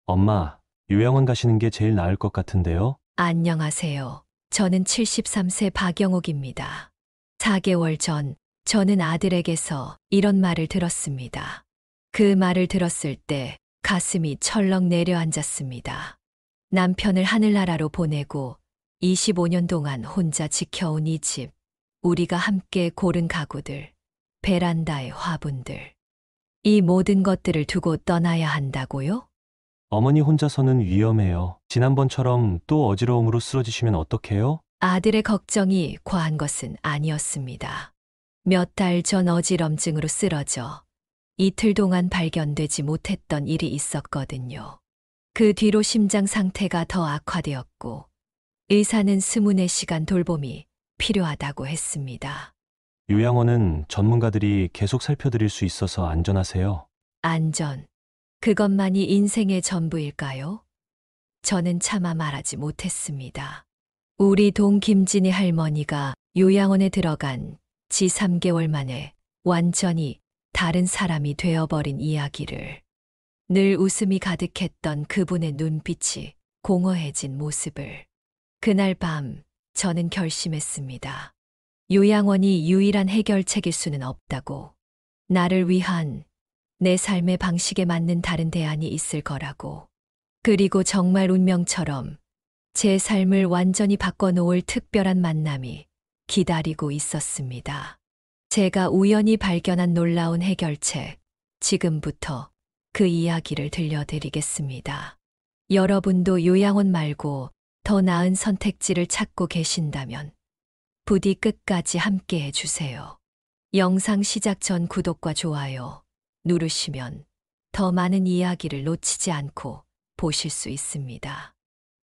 엄마, 요양원 가시는 게 제일 나을 것 같은데요? 안녕하세요. 저는 73세 박영옥입니다. 4개월 전 저는 아들에게서 이런 말을 들었습니다. 그 말을 들었을 때 가슴이 철렁 내려앉았습니다. 남편을 하늘나라로 보내고 25년 동안 혼자 지켜온 이 집, 우리가 함께 고른 가구들, 베란다의 화분들, 이 모든 것들을 두고 떠나야 한다고요? 어머니 혼자서는 위험해요. 지난번처럼 또 어지러움으로 쓰러지시면 어떡해요? 아들의 걱정이 과한 것은 아니었습니다. 몇 달 전 어지럼증으로 쓰러져 이틀 동안 발견되지 못했던 일이 있었거든요. 그 뒤로 심장 상태가 더 악화되었고 의사는 24시간 돌봄이 필요하다고 했습니다. 요양원은 전문가들이 계속 살펴드릴 수 있어서 안전하세요. 안전. 그것만이 인생의 전부일까요? 저는 차마 말하지 못했습니다. 우리 동 김진희 할머니가 요양원에 들어간 지 3개월 만에 완전히 다른 사람이 되어버린 이야기를, 늘 웃음이 가득했던 그분의 눈빛이 공허해진 모습을. 그날 밤 저는 결심했습니다. 요양원이 유일한 해결책일 수는 없다고. 나를 위한 내 삶의 방식에 맞는 다른 대안이 있을 거라고. 그리고 정말 운명처럼 제 삶을 완전히 바꿔놓을 특별한 만남이 기다리고 있었습니다. 제가 우연히 발견한 놀라운 해결책, 지금부터 그 이야기를 들려드리겠습니다. 여러분도 요양원 말고 더 나은 선택지를 찾고 계신다면 부디 끝까지 함께 해주세요. 영상 시작 전 구독과 좋아요 누르시면 더 많은 이야기를 놓치지 않고 보실 수 있습니다.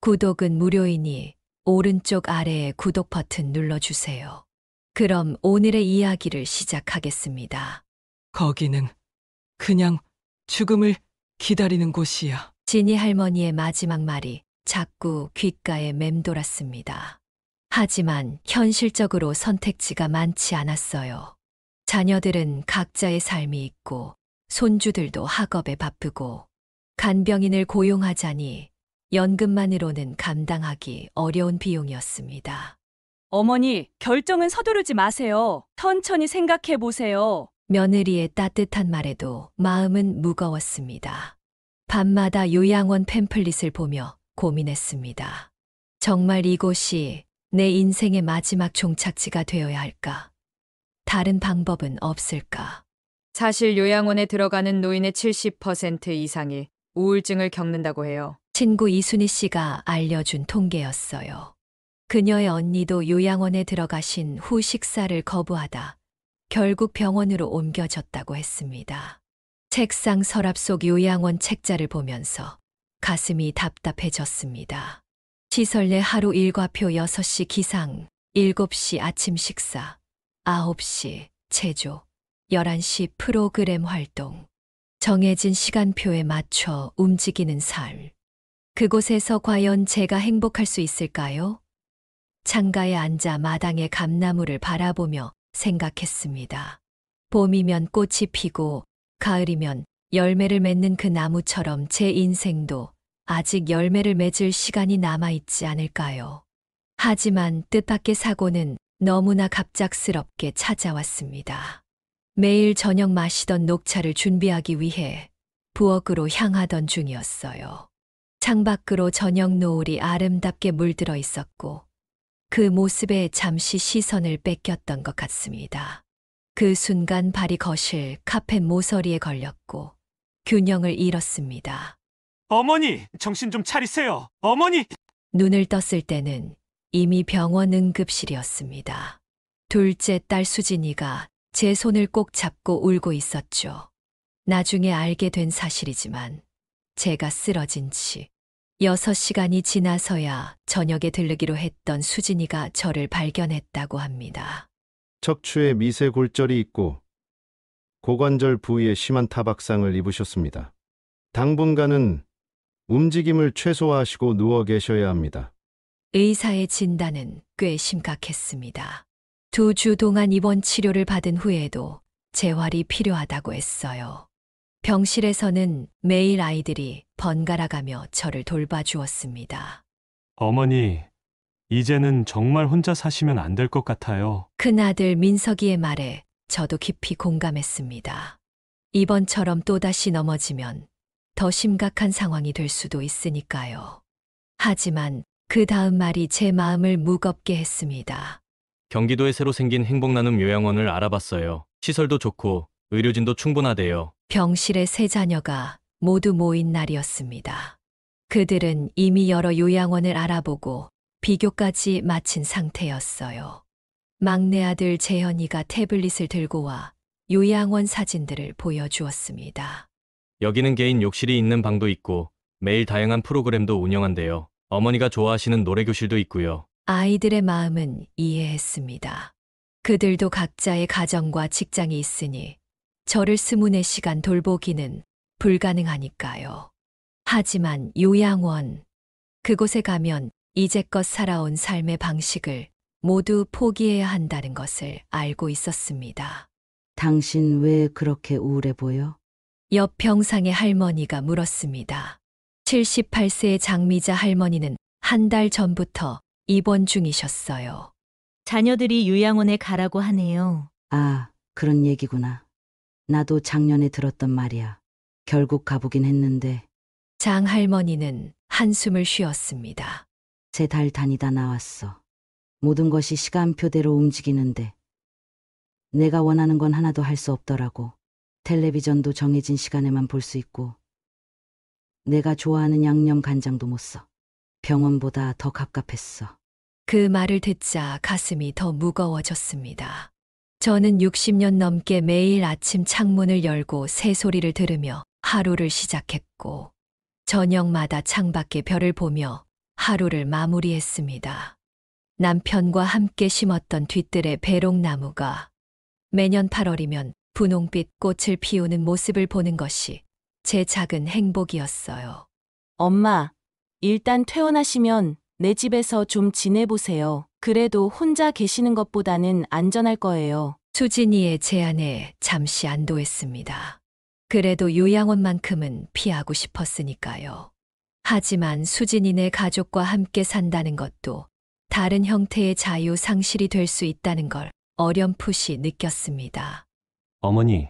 구독은 무료이니 오른쪽 아래에 구독 버튼 눌러주세요. 그럼 오늘의 이야기를 시작하겠습니다. 거기는 그냥 죽음을 기다리는 곳이야. 진희 할머니의 마지막 말이 자꾸 귓가에 맴돌았습니다. 하지만 현실적으로 선택지가 많지 않았어요. 자녀들은 각자의 삶이 있고 손주들도 학업에 바쁘고 간병인을 고용하자니 연금만으로는 감당하기 어려운 비용이었습니다. 어머니, 결정은 서두르지 마세요. 천천히 생각해 보세요. 며느리의 따뜻한 말에도 마음은 무거웠습니다. 밤마다 요양원 팸플릿을 보며 고민했습니다. 정말 이곳이 내 인생의 마지막 종착지가 되어야 할까? 다른 방법은 없을까? 사실 요양원에 들어가는 노인의 70% 이상이 우울증을 겪는다고 해요. 친구 이순희 씨가 알려준 통계였어요. 그녀의 언니도 요양원에 들어가신 후 식사를 거부하다 결국 병원으로 옮겨졌다고 했습니다. 책상 서랍 속 요양원 책자를 보면서 가슴이 답답해졌습니다. 시설 내 하루 일과표 6시 기상, 7시 아침 식사, 9시 체조, 11시 프로그램 활동. 정해진 시간표에 맞춰 움직이는 삶. 그곳에서 과연 제가 행복할 수 있을까요? 창가에 앉아 마당의 감나무를 바라보며 생각했습니다. 봄이면 꽃이 피고 가을이면 열매를 맺는 그 나무처럼 제 인생도 아직 열매를 맺을 시간이 남아있지 않을까요? 하지만 뜻밖의 사고는 너무나 갑작스럽게 찾아왔습니다. 매일 저녁 마시던 녹차를 준비하기 위해 부엌으로 향하던 중이었어요. 창밖으로 저녁 노을이 아름답게 물들어 있었고 그 모습에 잠시 시선을 뺏겼던 것 같습니다. 그 순간 발이 거실 카펫 모서리에 걸렸고 균형을 잃었습니다. 어머니, 정신 좀 차리세요. 어머니! 눈을 떴을 때는 이미 병원 응급실이었습니다. 둘째 딸 수진이가 제 손을 꼭 잡고 울고 있었죠. 나중에 알게 된 사실이지만 제가 쓰러진 지 6시간이 지나서야 저녁에 들르기로 했던 수진이가 저를 발견했다고 합니다. 척추에 미세 골절이 있고 고관절 부위에 심한 타박상을 입으셨습니다. 당분간은 움직임을 최소화하시고 누워 계셔야 합니다. 의사의 진단은 꽤 심각했습니다. 2주 동안 입원 치료를 받은 후에도 재활이 필요하다고 했어요. 병실에서는 매일 아이들이 번갈아가며 저를 돌봐주었습니다. 어머니, 이제는 정말 혼자 사시면 안 될 것 같아요. 큰아들 민석이의 말에 저도 깊이 공감했습니다. 이번처럼 또다시 넘어지면 더 심각한 상황이 될 수도 있으니까요. 하지만 그 다음 말이 제 마음을 무겁게 했습니다. 경기도에 새로 생긴 행복나눔 요양원을 알아봤어요. 시설도 좋고 의료진도 충분하대요. 병실에 세 자녀가 모두 모인 날이었습니다. 그들은 이미 여러 요양원을 알아보고 비교까지 마친 상태였어요. 막내 아들 재현이가 태블릿을 들고 와 요양원 사진들을 보여주었습니다. 여기는 개인 욕실이 있는 방도 있고 매일 다양한 프로그램도 운영한대요. 어머니가 좋아하시는 노래교실도 있고요. 아이들의 마음은 이해했습니다. 그들도 각자의 가정과 직장이 있으니 저를 24시간 돌보기는 불가능하니까요. 하지만 요양원, 그곳에 가면 이제껏 살아온 삶의 방식을 모두 포기해야 한다는 것을 알고 있었습니다. 당신 왜 그렇게 우울해 보여? 옆 병상의 할머니가 물었습니다. 78세의 장미자 할머니는 한 달 전부터 입원 중이셨어요. 자녀들이 요양원에 가라고 하네요. 아, 그런 얘기구나. 나도 작년에 들었던 말이야. 결국 가보긴 했는데 장 할머니는 한숨을 쉬었습니다. 3달 다니다 나왔어. 모든 것이 시간표대로 움직이는데 내가 원하는 건 하나도 할 수 없더라고. 텔레비전도 정해진 시간에만 볼 수 있고 내가 좋아하는 양념 간장도 못 써. 병원보다 더 갑갑했어. 그 말을 듣자 가슴이 더 무거워졌습니다. 저는 60년 넘게 매일 아침 창문을 열고 새소리를 들으며 하루를 시작했고 저녁마다 창밖의 별을 보며 하루를 마무리했습니다. 남편과 함께 심었던 뒤뜰의 배롱나무가 매년 8월이면 분홍빛 꽃을 피우는 모습을 보는 것이 제 작은 행복이었어요. 엄마, 일단 퇴원하시면 내 집에서 좀 지내보세요. 그래도 혼자 계시는 것보다는 안전할 거예요. 수진이의 제안에 잠시 안도했습니다. 그래도 요양원만큼은 피하고 싶었으니까요. 하지만 수진이네 가족과 함께 산다는 것도 다른 형태의 자유 상실이 될 수 있다는 걸 어렴풋이 느꼈습니다. 어머니,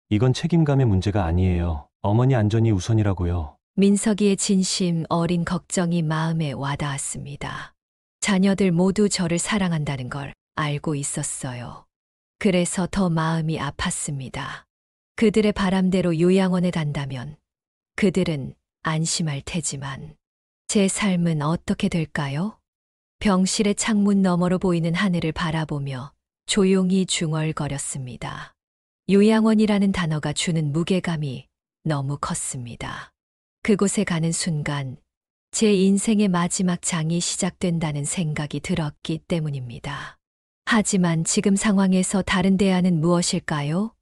이건 책임감의 문제가 아니에요. 어머니 안전이 우선이라고요. 민석이의 진심 어린 걱정이 마음에 와닿았습니다. 자녀들 모두 저를 사랑한다는 걸 알고 있었어요. 그래서 더 마음이 아팠습니다. 그들의 바람대로 요양원에 간다면 그들은 안심할 테지만 제 삶은 어떻게 될까요? 병실의 창문 너머로 보이는 하늘을 바라보며 조용히 중얼거렸습니다. 요양원이라는 단어가 주는 무게감이 너무 컸습니다. 그곳에 가는 순간 제 인생의 마지막 장이 시작된다는 생각이 들었기 때문입니다. 하지만 지금 상황에서 다른 대안은 무엇일까요?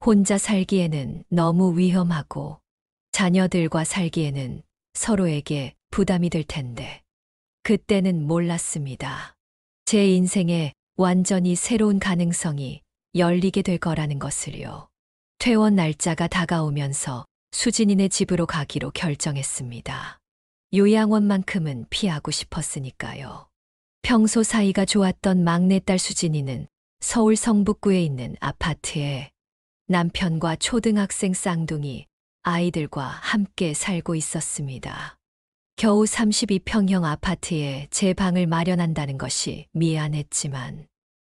혼자 살기에는 너무 위험하고 자녀들과 살기에는 서로에게 부담이 될 텐데 그때는 몰랐습니다. 제 인생에 완전히 새로운 가능성이 열리게 될 거라는 것을요. 퇴원 날짜가 다가오면서 수진이네 집으로 가기로 결정했습니다. 요양원만큼은 피하고 싶었으니까요. 평소 사이가 좋았던 막내딸 수진이는 서울 성북구에 있는 아파트에 남편과 초등학생 쌍둥이 아이들과 함께 살고 있었습니다. 겨우 32평형 아파트에 제 방을 마련한다는 것이 미안했지만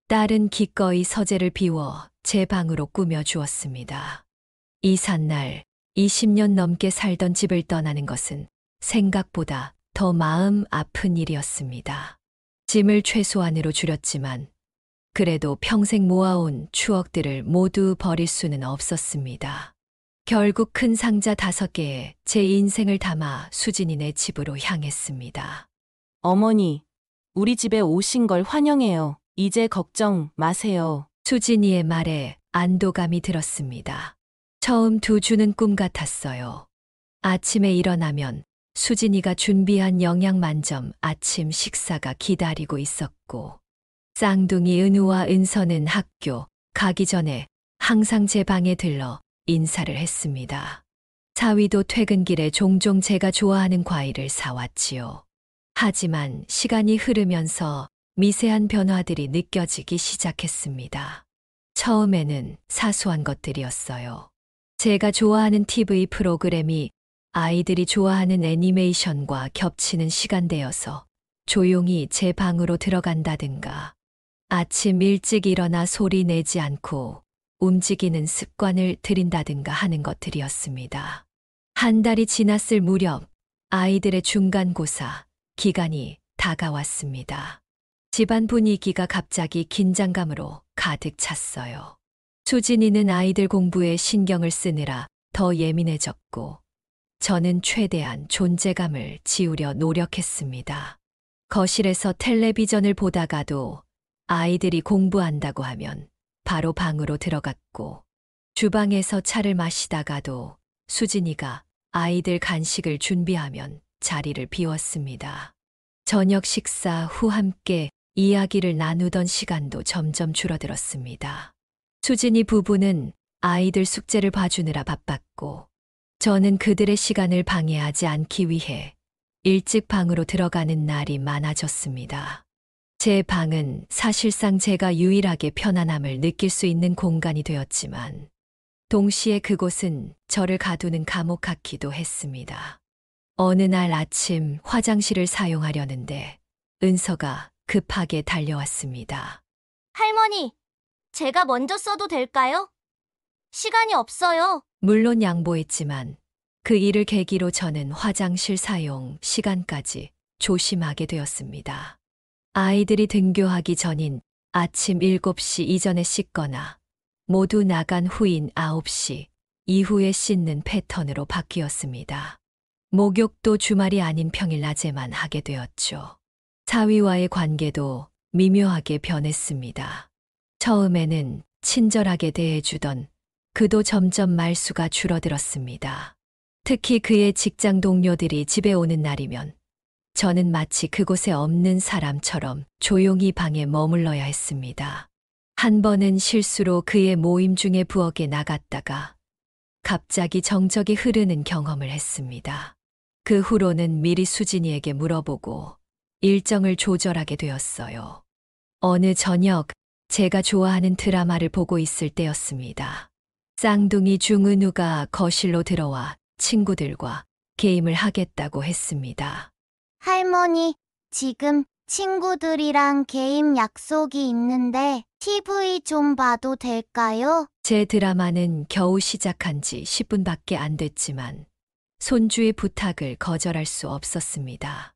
딸은 기꺼이 서재를 비워 제 방으로 꾸며주었습니다. 이삿날 20년 넘게 살던 집을 떠나는 것은 생각보다 더 마음 아픈 일이었습니다. 짐을 최소한으로 줄였지만 그래도 평생 모아온 추억들을 모두 버릴 수는 없었습니다. 결국 큰 상자 5개에 제 인생을 담아 수진이네 집으로 향했습니다. 어머니, 우리 집에 오신 걸 환영해요. 이제 걱정 마세요. 수진이의 말에 안도감이 들었습니다. 처음 2주는 꿈 같았어요. 아침에 일어나면 수진이가 준비한 영양 만점 아침 식사가 기다리고 있었고 쌍둥이 은우와 은서는 학교 가기 전에 항상 제 방에 들러 인사를 했습니다. 사위도 퇴근길에 종종 제가 좋아하는 과일을 사왔지요. 하지만 시간이 흐르면서 미세한 변화들이 느껴지기 시작했습니다. 처음에는 사소한 것들이었어요. 제가 좋아하는 TV 프로그램이 아이들이 좋아하는 애니메이션과 겹치는 시간대여서 조용히 제 방으로 들어간다든가, 아침 일찍 일어나 소리 내지 않고 움직이는 습관을 들인다든가 하는 것들이었습니다. 한 달이 지났을 무렵 아이들의 중간고사 기간이 다가왔습니다. 집안 분위기가 갑자기 긴장감으로 가득 찼어요. 수진이는 아이들 공부에 신경을 쓰느라 더 예민해졌고, 저는 최대한 존재감을 지우려 노력했습니다. 거실에서 텔레비전을 보다가도 아이들이 공부한다고 하면 바로 방으로 들어갔고, 주방에서 차를 마시다가도 수진이가 아이들 간식을 준비하면 자리를 비웠습니다. 저녁 식사 후 함께 이야기를 나누던 시간도 점점 줄어들었습니다. 수진이 부부는 아이들 숙제를 봐주느라 바빴고, 저는 그들의 시간을 방해하지 않기 위해 일찍 방으로 들어가는 날이 많아졌습니다. 제 방은 사실상 제가 유일하게 편안함을 느낄 수 있는 공간이 되었지만, 동시에 그곳은 저를 가두는 감옥 같기도 했습니다. 어느 날 아침 화장실을 사용하려는데 은서가 급하게 달려왔습니다. 할머니, 제가 먼저 써도 될까요? 시간이 없어요. 물론 양보했지만 그 일을 계기로 저는 화장실 사용 시간까지 조심하게 되었습니다. 아이들이 등교하기 전인 아침 7시 이전에 씻거나 모두 나간 후인 9시 이후에 씻는 패턴으로 바뀌었습니다. 목욕도 주말이 아닌 평일 낮에만 하게 되었죠. 사위와의 관계도 미묘하게 변했습니다. 처음에는 친절하게 대해주던 그도 점점 말수가 줄어들었습니다. 특히 그의 직장 동료들이 집에 오는 날이면 저는 마치 그곳에 없는 사람처럼 조용히 방에 머물러야 했습니다. 한 번은 실수로 그의 모임 중에 부엌에 나갔다가 갑자기 정적이 흐르는 경험을 했습니다. 그 후로는 미리 수진이에게 물어보고 일정을 조절하게 되었어요. 어느 저녁 제가 좋아하는 드라마를 보고 있을 때였습니다. 쌍둥이 중은우가 거실로 들어와 친구들과 게임을 하겠다고 했습니다. 할머니, 지금 친구들이랑 게임 약속이 있는데 TV 좀 봐도 될까요? 제 드라마는 겨우 시작한 지 10분밖에 안 됐지만 손주의 부탁을 거절할 수 없었습니다.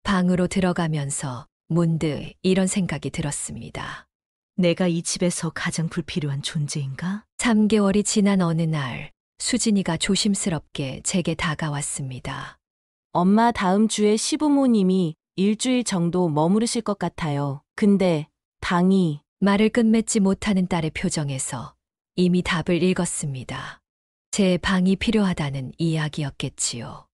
방으로 들어가면서 문득 이런 생각이 들었습니다. 내가 이 집에서 가장 불필요한 존재인가? 3개월이 지난 어느 날 수진이가 조심스럽게 제게 다가왔습니다. 엄마 다음 주에 시부모님이 일주일 정도 머무르실 것 같아요. 근데 방이 말을 끝맺지 못하는 딸의 표정에서 이미 답을 읽었습니다. 제 방이 필요하다는 이야기였겠지요.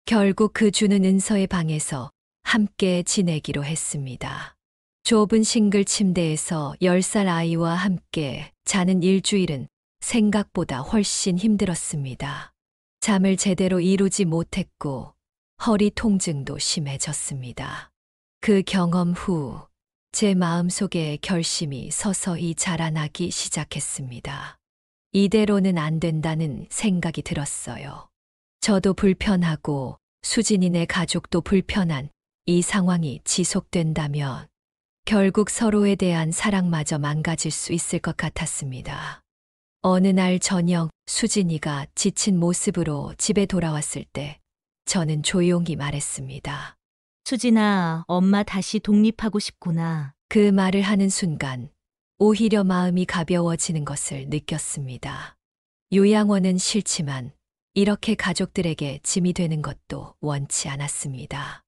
결국 그 주는 은서의 방에서 함께 지내기로 했습니다. 좁은 싱글 침대에서 10살 아이와 함께 자는 일주일은 생각보다 훨씬 힘들었습니다. 잠을 제대로 이루지 못했고 허리 통증도 심해졌습니다. 그 경험 후 제 마음속에 결심이 서서히 자라나기 시작했습니다. 이대로는 안 된다는 생각이 들었어요. 저도 불편하고 수진이네 가족도 불편한 이 상황이 지속된다면 결국 서로에 대한 사랑마저 망가질 수 있을 것 같았습니다. 어느 날 저녁 수진이가 지친 모습으로 집에 돌아왔을 때 저는 조용히 말했습니다. 수진아, 엄마 다시 독립하고 싶구나. 그 말을 하는 순간 오히려 마음이 가벼워지는 것을 느꼈습니다. 요양원은 싫지만 이렇게 가족들에게 짐이 되는 것도 원치 않았습니다.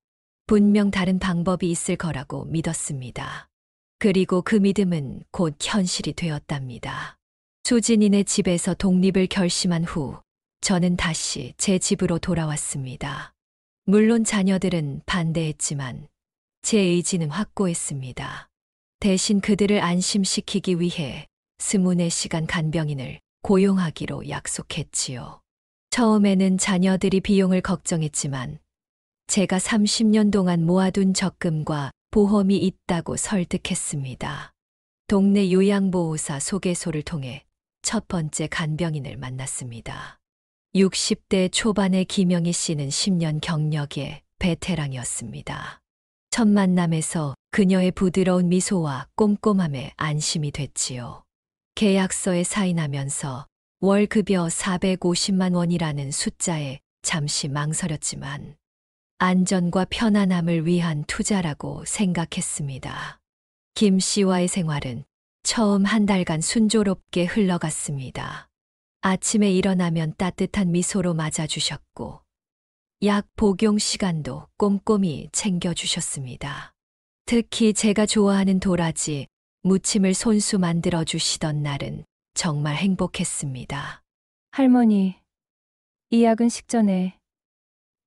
분명 다른 방법이 있을 거라고 믿었습니다. 그리고 그 믿음은 곧 현실이 되었답니다. 수진이네 집에서 독립을 결심한 후 저는 다시 제 집으로 돌아왔습니다. 물론 자녀들은 반대했지만 제 의지는 확고했습니다. 대신 그들을 안심시키기 위해 24시간 간병인을 고용하기로 약속했지요. 처음에는 자녀들이 비용을 걱정했지만 제가 30년 동안 모아둔 적금과 보험이 있다고 설득했습니다. 동네 요양보호사 소개소를 통해 첫 번째 간병인을 만났습니다. 60대 초반의 김영희 씨는 10년 경력의 베테랑이었습니다. 첫 만남에서 그녀의 부드러운 미소와 꼼꼼함에 안심이 됐지요. 계약서에 사인하면서 월 급여 450만 원이라는 숫자에 잠시 망설였지만 안전과 편안함을 위한 투자라고 생각했습니다. 김 씨와의 생활은 처음 한 달간 순조롭게 흘러갔습니다. 아침에 일어나면 따뜻한 미소로 맞아주셨고 약 복용 시간도 꼼꼼히 챙겨주셨습니다. 특히 제가 좋아하는 도라지, 무침을 손수 만들어 주시던 날은 정말 행복했습니다. 할머니, 이 약은 식전에,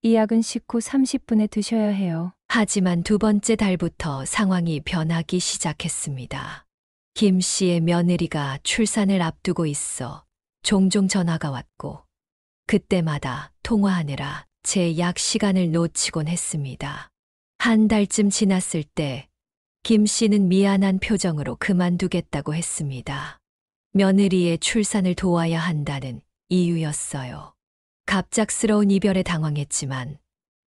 이 약은 식후 30분에 드셔야 해요. 하지만 두 번째 달부터 상황이 변하기 시작했습니다. 김 씨의 며느리가 출산을 앞두고 있어 종종 전화가 왔고 그때마다 통화하느라 제 약 시간을 놓치곤 했습니다. 한 달쯤 지났을 때 김 씨는 미안한 표정으로 그만두겠다고 했습니다. 며느리의 출산을 도와야 한다는 이유였어요. 갑작스러운 이별에 당황했지만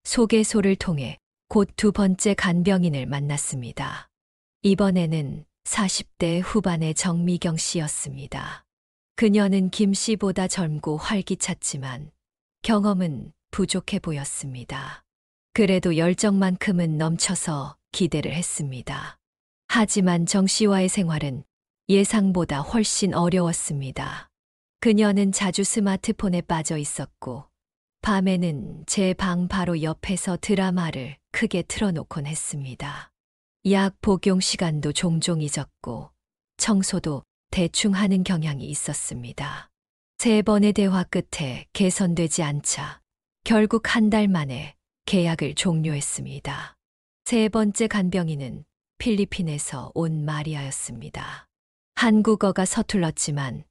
소개소를 통해 곧 두 번째 간병인을 만났습니다. 이번에는 40대 후반의 정미경 씨였습니다. 그녀는 김 씨보다 젊고 활기찼지만 경험은 부족해 보였습니다. 그래도 열정만큼은 넘쳐서 기대를 했습니다. 하지만 정 씨와의 생활은 예상보다 훨씬 어려웠습니다. 그녀는 자주 스마트폰에 빠져 있었고 밤에는 제 방 바로 옆에서 드라마를 크게 틀어놓곤 했습니다. 약 복용 시간도 종종 잊었고 청소도 대충 하는 경향이 있었습니다. 3번의 대화 끝에 개선되지 않자 결국 한 달 만에 계약을 종료했습니다. 세 번째 간병인은 필리핀에서 온 마리아였습니다. 한국어가 서툴렀지만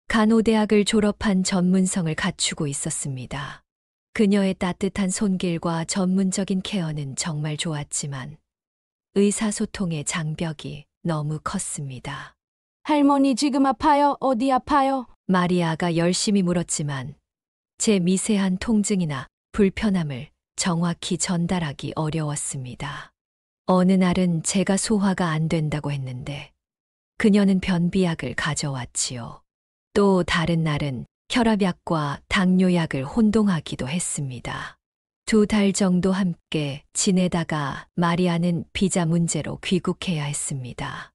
간호대학을 졸업한 전문성을 갖추고 있었습니다. 그녀의 따뜻한 손길과 전문적인 케어는 정말 좋았지만 의사소통의 장벽이 너무 컸습니다. 할머니 지금 아파요? 어디 아파요? 마리아가 열심히 물었지만 제 미세한 통증이나 불편함을 정확히 전달하기 어려웠습니다. 어느 날은 제가 소화가 안 된다고 했는데 그녀는 변비약을 가져왔지요. 또 다른 날은 혈압약과 당뇨약을 혼동하기도 했습니다. 2달 정도 함께 지내다가 마리아는 비자 문제로 귀국해야 했습니다.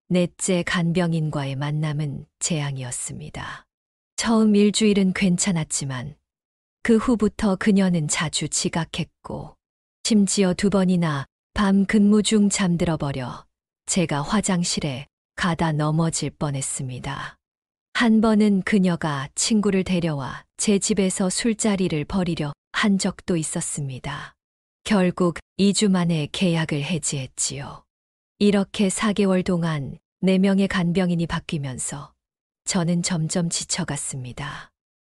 넷째 간병인과의 만남은 재앙이었습니다. 처음 일주일은 괜찮았지만 그 후부터 그녀는 자주 지각했고 심지어 2번이나 밤 근무 중 잠들어버려 제가 화장실에 가다 넘어질 뻔했습니다. 한 번은 그녀가 친구를 데려와 제 집에서 술자리를 벌이려 한 적도 있었습니다. 결국 2주 만에 계약을 해지했지요. 이렇게 4개월 동안 4명의 간병인이 바뀌면서 저는 점점 지쳐갔습니다.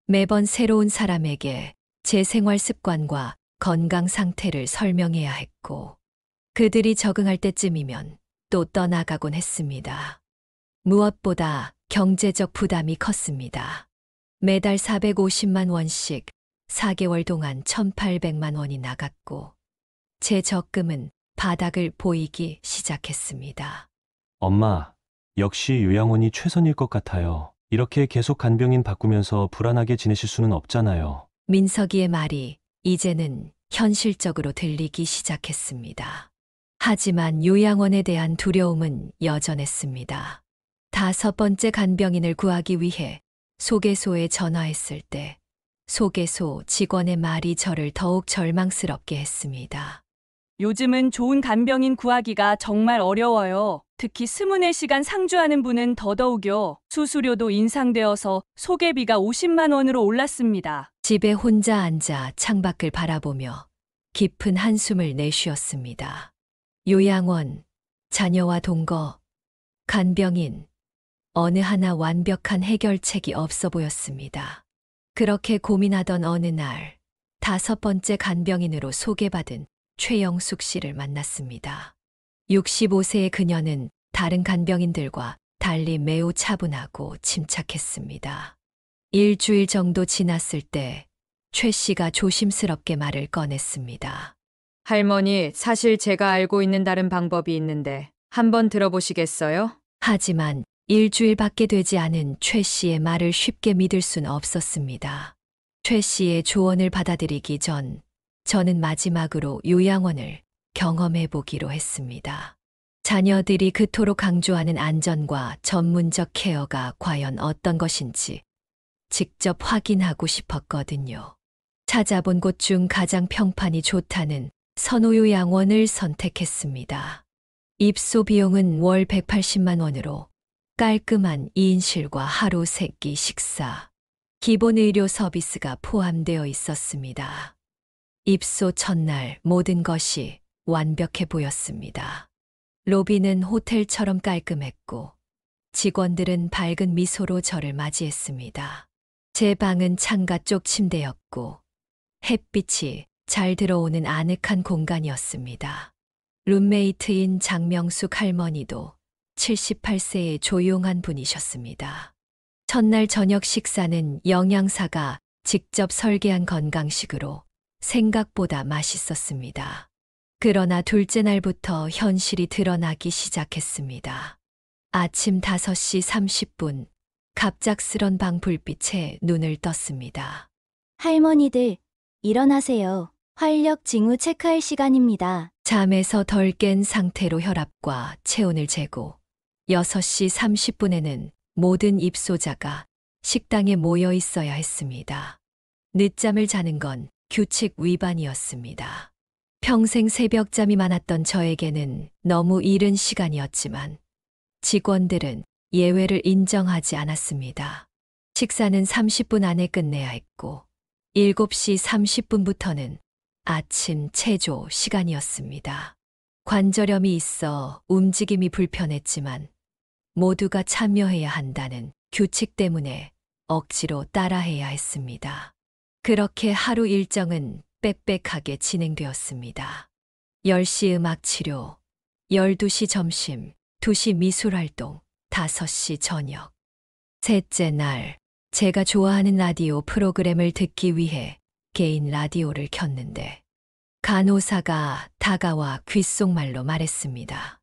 매번 새로운 사람에게 제 생활 습관과 건강 상태를 설명해야 했고 그들이 적응할 때쯤이면 또 떠나가곤 했습니다. 무엇보다 경제적 부담이 컸습니다. 매달 450만 원씩 4개월 동안 1,800만 원이 나갔고 제 적금은 바닥을 보이기 시작했습니다. 엄마, 역시 요양원이 최선일 것 같아요. 이렇게 계속 간병인 바꾸면서 불안하게 지내실 수는 없잖아요. 민석이의 말이 이제는 현실적으로 들리기 시작했습니다. 하지만 요양원에 대한 두려움은 여전했습니다. 5번째 간병인을 구하기 위해 소개소에 전화했을 때 소개소 직원의 말이 저를 더욱 절망스럽게 했습니다. 요즘은 좋은 간병인 구하기가 정말 어려워요. 특히 24시간 상주하는 분은 더더욱요. 수수료도 인상되어서 소개비가 50만 원으로 올랐습니다. 집에 혼자 앉아 창밖을 바라보며 깊은 한숨을 내쉬었습니다. 요양원, 자녀와 동거, 간병인, 어느 하나 완벽한 해결책이 없어 보였습니다. 그렇게 고민하던 어느 날 5번째 간병인으로 소개받은 최영숙 씨를 만났습니다. 65세의 그녀는 다른 간병인들과 달리 매우 차분하고 침착했습니다. 일주일 정도 지났을 때 최 씨가 조심스럽게 말을 꺼냈습니다. 할머니, 사실 제가 알고 있는 다른 방법이 있는데 한번 들어보시겠어요? 하지만 일주일밖에 되지 않은 최 씨의 말을 쉽게 믿을 순 없었습니다. 최 씨의 조언을 받아들이기 전 저는 마지막으로 요양원을 경험해 보기로 했습니다. 자녀들이 그토록 강조하는 안전과 전문적 케어가 과연 어떤 것인지 직접 확인하고 싶었거든요. 찾아본 곳 중 가장 평판이 좋다는 선호요양원을 선택했습니다. 입소 비용은 월 180만 원으로 깔끔한 2인실과 하루 3끼 식사, 기본 의료 서비스가 포함되어 있었습니다. 입소 첫날 모든 것이 완벽해 보였습니다. 로비는 호텔처럼 깔끔했고 직원들은 밝은 미소로 저를 맞이했습니다. 제 방은 창가 쪽 침대였고 햇빛이 잘 들어오는 아늑한 공간이었습니다. 룸메이트인 장명숙 할머니도 78세의 조용한 분이셨습니다. 첫날 저녁 식사는 영양사가 직접 설계한 건강식으로 생각보다 맛있었습니다. 그러나 둘째 날부터 현실이 드러나기 시작했습니다. 아침 5시 30분, 갑작스런 방 불빛에 눈을 떴습니다. 할머니들, 일어나세요. 활력 징후 체크할 시간입니다. 잠에서 덜 깬 상태로 혈압과 체온을 재고 6시 30분에는 모든 입소자가 식당에 모여 있어야 했습니다. 늦잠을 자는 건 규칙 위반이었습니다. 평생 새벽잠이 많았던 저에게는 너무 이른 시간이었지만 직원들은 예외를 인정하지 않았습니다. 식사는 30분 안에 끝내야 했고 7시 30분부터는 아침 체조 시간이었습니다. 관절염이 있어 움직임이 불편했지만 모두가 참여해야 한다는 규칙 때문에 억지로 따라해야 했습니다. 그렇게 하루 일정은 빽빽하게 진행되었습니다. 10시 음악 치료, 12시 점심, 2시 미술 활동, 5시 저녁. 셋째 날, 제가 좋아하는 라디오 프로그램을 듣기 위해 개인 라디오를 켰는데 간호사가 다가와 귓속말로 말했습니다.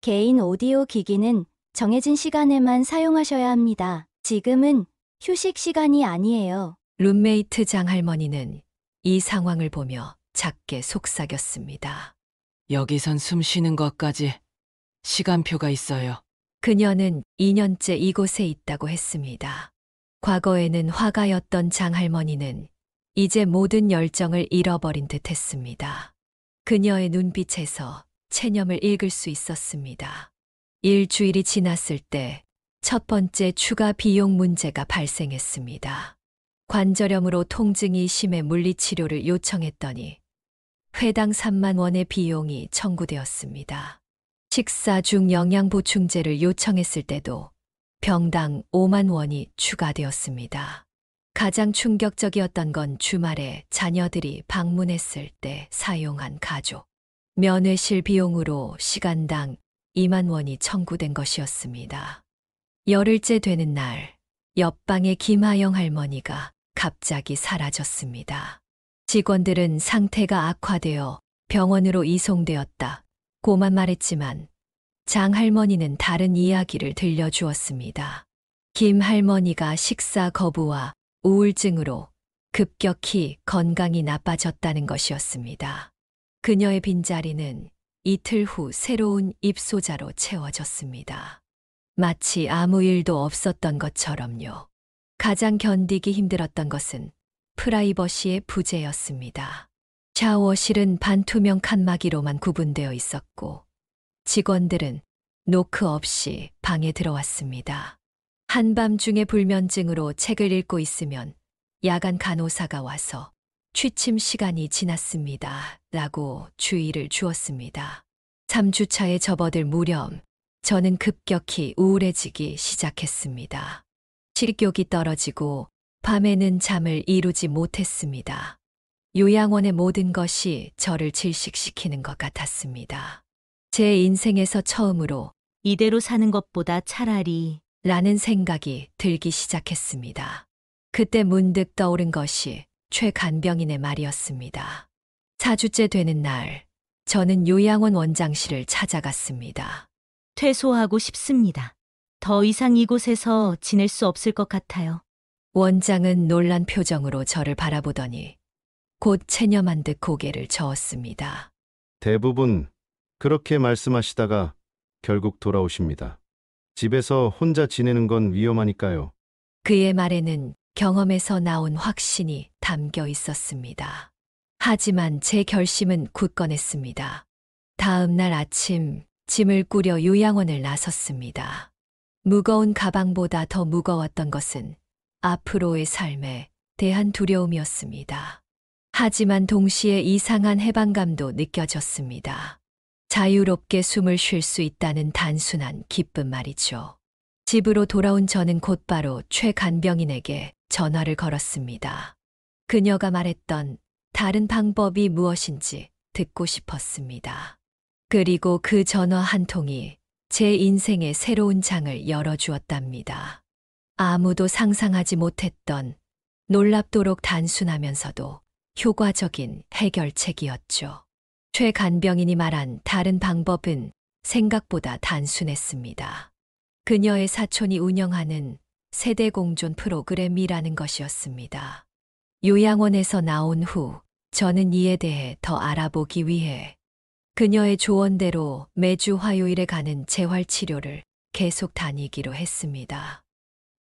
개인 오디오 기기는 정해진 시간에만 사용하셔야 합니다. 지금은 휴식 시간이 아니에요. 룸메이트 장할머니는 이 상황을 보며 작게 속삭였습니다. 여기선 숨 쉬는 것까지 시간표가 있어요. 그녀는 2년째 이곳에 있다고 했습니다. 과거에는 화가였던 장할머니는 이제 모든 열정을 잃어버린 듯 했습니다. 그녀의 눈빛에서 체념을 읽을 수 있었습니다. 일주일이 지났을 때 첫 번째 추가 비용 문제가 발생했습니다. 관절염으로 통증이 심해 물리치료를 요청했더니 회당 3만 원의 비용이 청구되었습니다. 식사 중 영양보충제를 요청했을 때도 병당 5만 원이 추가되었습니다. 가장 충격적이었던 건 주말에 자녀들이 방문했을 때 사용한 가족 면회실 비용으로 시간당 2만 원이 청구된 것이었습니다. 열흘째 되는 날, 옆방의 김하영 할머니가 갑자기 사라졌습니다. 직원들은 상태가 악화되어 병원으로 이송되었다고만 말했지만 장 할머니는 다른 이야기를 들려주었습니다. 김 할머니가 식사 거부와 우울증으로 급격히 건강이 나빠졌다는 것이었습니다. 그녀의 빈자리는 이틀 후 새로운 입소자로 채워졌습니다. 마치 아무 일도 없었던 것처럼요. 가장 견디기 힘들었던 것은 프라이버시의 부재였습니다. 샤워실은 반투명 칸막이로만 구분되어 있었고 직원들은 노크 없이 방에 들어왔습니다. 한밤중에 불면증으로 책을 읽고 있으면 야간 간호사가 와서 취침 시간이 지났습니다. 라고 주의를 주었습니다. 3주차에 접어들 무렵 저는 급격히 우울해지기 시작했습니다. 식욕이 떨어지고 밤에는 잠을 이루지 못했습니다. 요양원의 모든 것이 저를 질식시키는 것 같았습니다. 제 인생에서 처음으로 이대로 사는 것보다 차라리 라는 생각이 들기 시작했습니다. 그때 문득 떠오른 것이 최 간병인의 말이었습니다. 4주째 되는 날, 저는 요양원 원장실을 찾아갔습니다. 퇴소하고 싶습니다. 더 이상 이곳에서 지낼 수 없을 것 같아요. 원장은 놀란 표정으로 저를 바라보더니 곧 체념한 듯 고개를 저었습니다. 대부분 그렇게 말씀하시다가 결국 돌아오십니다. 집에서 혼자 지내는 건 위험하니까요. 그의 말에는 경험에서 나온 확신이 담겨 있었습니다. 하지만 제 결심은 굳건했습니다. 다음 날 아침 짐을 꾸려 요양원을 나섰습니다. 무거운 가방보다 더 무거웠던 것은 앞으로의 삶에 대한 두려움이었습니다. 하지만 동시에 이상한 해방감도 느껴졌습니다. 자유롭게 숨을 쉴 수 있다는 단순한 기쁨 말이죠. 집으로 돌아온 저는 곧바로 최 간병인에게 전화를 걸었습니다. 그녀가 말했던 다른 방법이 무엇인지 듣고 싶었습니다. 그리고 그 전화 한 통이 제 인생의 새로운 장을 열어주었답니다. 아무도 상상하지 못했던 놀랍도록 단순하면서도 효과적인 해결책이었죠. 최 간병인이 말한 다른 방법은 생각보다 단순했습니다. 그녀의 사촌이 운영하는 세대 공존 프로그램이라는 것이었습니다. 요양원에서 나온 후 저는 이에 대해 더 알아보기 위해 그녀의 조언대로 매주 화요일에 가는 재활치료를 계속 다니기로 했습니다.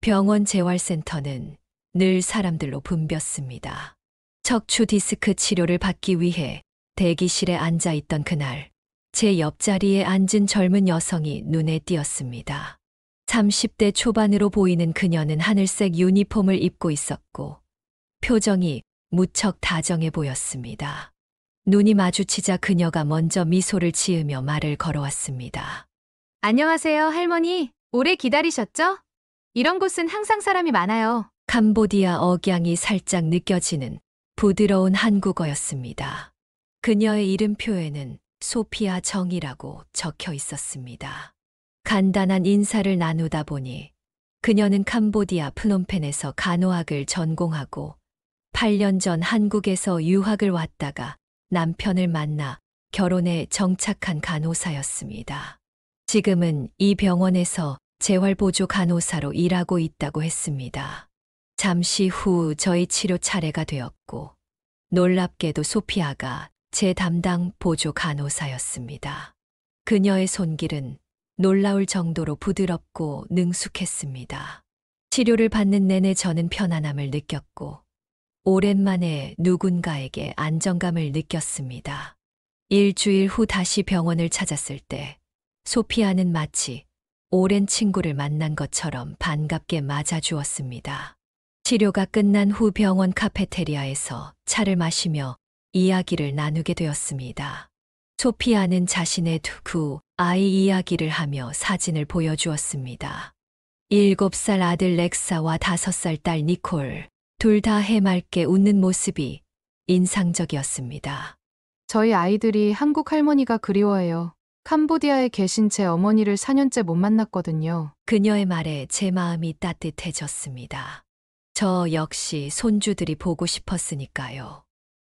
병원 재활센터는 늘 사람들로 붐볐습니다. 척추 디스크 치료를 받기 위해 대기실에 앉아 있던 그날, 제 옆자리에 앉은 젊은 여성이 눈에 띄었습니다. 30대 초반으로 보이는 그녀는 하늘색 유니폼을 입고 있었고, 표정이 무척 다정해 보였습니다. 눈이 마주치자 그녀가 먼저 미소를 지으며 말을 걸어왔습니다. 안녕하세요, 할머니. 오래 기다리셨죠? 이런 곳은 항상 사람이 많아요. 캄보디아 억양이 살짝 느껴지는 부드러운 한국어였습니다. 그녀의 이름표에는 소피아 정이라고 적혀 있었습니다. 간단한 인사를 나누다 보니 그녀는 캄보디아 플놈펜에서 간호학을 전공하고 8년 전 한국에서 유학을 왔다가 남편을 만나 결혼에 정착한 간호사였습니다. 지금은 이 병원에서 재활보조 간호사로 일하고 있다고 했습니다. 잠시 후 저희 치료 차례가 되었고 놀랍게도 소피아가 제 담당 보조 간호사였습니다. 그녀의 손길은 놀라울 정도로 부드럽고 능숙했습니다. 치료를 받는 내내 저는 편안함을 느꼈고 오랜만에 누군가에게 안정감을 느꼈습니다. 일주일 후 다시 병원을 찾았을 때 소피아는 마치 오랜 친구를 만난 것처럼 반갑게 맞아주었습니다. 치료가 끝난 후 병원 카페테리아에서 차를 마시며 이야기를 나누게 되었습니다. 소피아는 자신의 두 아이 이야기를 하며 사진을 보여주었습니다. 7살 아들 렉사와 5살 딸 니콜, 둘 다 해맑게 웃는 모습이 인상적이었습니다. 저희 아이들이 한국 할머니가 그리워해요. 캄보디아에 계신 제 어머니를 4년째 못 만났거든요. 그녀의 말에 제 마음이 따뜻해졌습니다. 저 역시 손주들이 보고 싶었으니까요.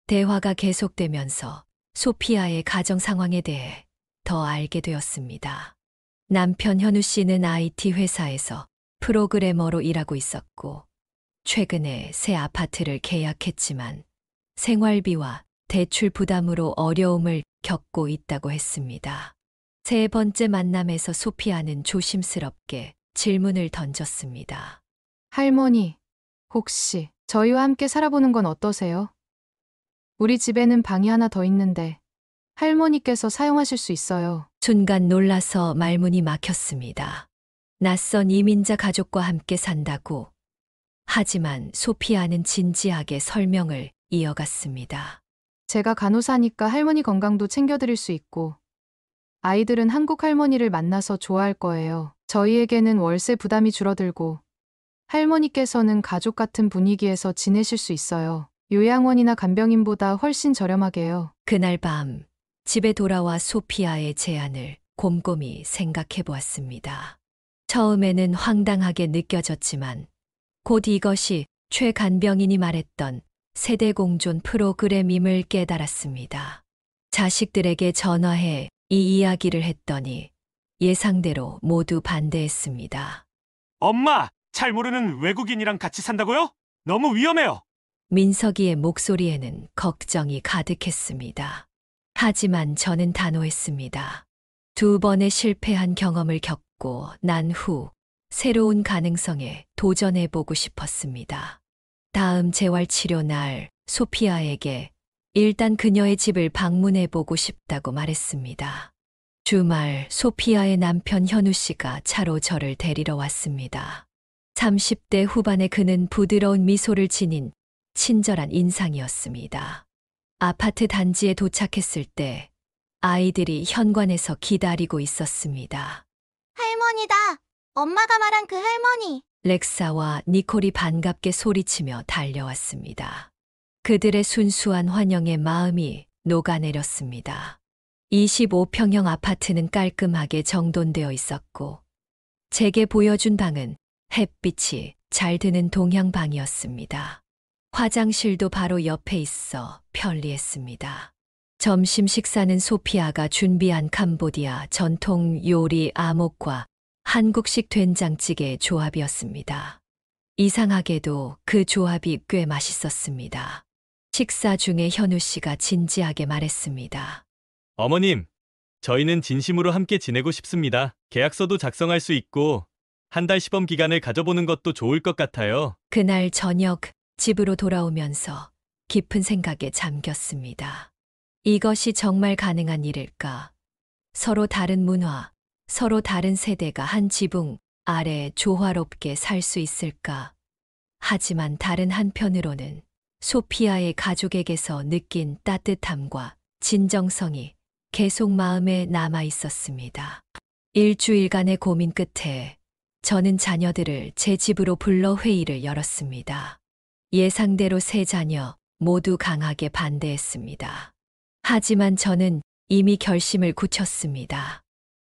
대화가 계속되면서 소피아의 가정 상황에 대해 더 알게 되었습니다. 남편 현우 씨는 IT 회사에서 프로그래머로 일하고 있었고 최근에 새 아파트를 계약했지만 생활비와 대출 부담으로 어려움을 겪고 있다고 했습니다. 세 번째 만남에서 소피아는 조심스럽게 질문을 던졌습니다. 할머니, 혹시 저희와 함께 살아보는 건 어떠세요? 우리 집에는 방이 하나 더 있는데 할머니께서 사용하실 수 있어요. 순간 놀라서 말문이 막혔습니다. 낯선 이민자 가족과 함께 산다고. 하지만 소피아는 진지하게 설명을 이어갔습니다. 제가 간호사니까 할머니 건강도 챙겨드릴 수 있고 아이들은 한국 할머니를 만나서 좋아할 거예요. 저희에게는 월세 부담이 줄어들고 할머니께서는 가족 같은 분위기에서 지내실 수 있어요. 요양원이나 간병인보다 훨씬 저렴하게요. 그날 밤 집에 돌아와 소피아의 제안을 곰곰이 생각해 보았습니다. 처음에는 황당하게 느껴졌지만 곧 이것이 최 간병인이 말했던 세대 공존 프로그램임을 깨달았습니다. 자식들에게 전화해 이 이야기를 했더니 예상대로 모두 반대했습니다. 엄마, 잘 모르는 외국인이랑 같이 산다고요? 너무 위험해요. 민석이의 목소리에는 걱정이 가득했습니다. 하지만 저는 단호했습니다. 2번의 실패한 경험을 겪고 난 후 새로운 가능성에 도전해보고 싶었습니다. 다음 재활치료 날 소피아에게 일단 그녀의 집을 방문해보고 싶다고 말했습니다. 주말 소피아의 남편 현우 씨가 차로 저를 데리러 왔습니다. 30대 후반의 그는 부드러운 미소를 지닌 친절한 인상이었습니다. 아파트 단지에 도착했을 때 아이들이 현관에서 기다리고 있었습니다. 할머니다. 엄마가 말한 그 할머니. 렉사와 니콜이 반갑게 소리치며 달려왔습니다. 그들의 순수한 환영에 마음이 녹아내렸습니다. 25평형 아파트는 깔끔하게 정돈되어 있었고 제게 보여준 방은 햇빛이 잘 드는 동향방이었습니다. 화장실도 바로 옆에 있어 편리했습니다. 점심 식사는 소피아가 준비한 캄보디아 전통 요리 아목과 한국식 된장찌개의 조합이었습니다. 이상하게도 그 조합이 꽤 맛있었습니다. 식사 중에 현우 씨가 진지하게 말했습니다. 어머님, 저희는 진심으로 함께 지내고 싶습니다. 계약서도 작성할 수 있고 한 달 시범 기간을 가져보는 것도 좋을 것 같아요. 그날 저녁 집으로 돌아오면서 깊은 생각에 잠겼습니다. 이것이 정말 가능한 일일까? 서로 다른 문화, 서로 다른 세대가 한 지붕 아래 조화롭게 살 수 있을까? 하지만 다른 한편으로는 소피아의 가족에게서 느낀 따뜻함과 진정성이 계속 마음에 남아 있었습니다. 일주일간의 고민 끝에 저는 자녀들을 제 집으로 불러 회의를 열었습니다. 예상대로 세 자녀 모두 강하게 반대했습니다. 하지만 저는 이미 결심을 굳혔습니다.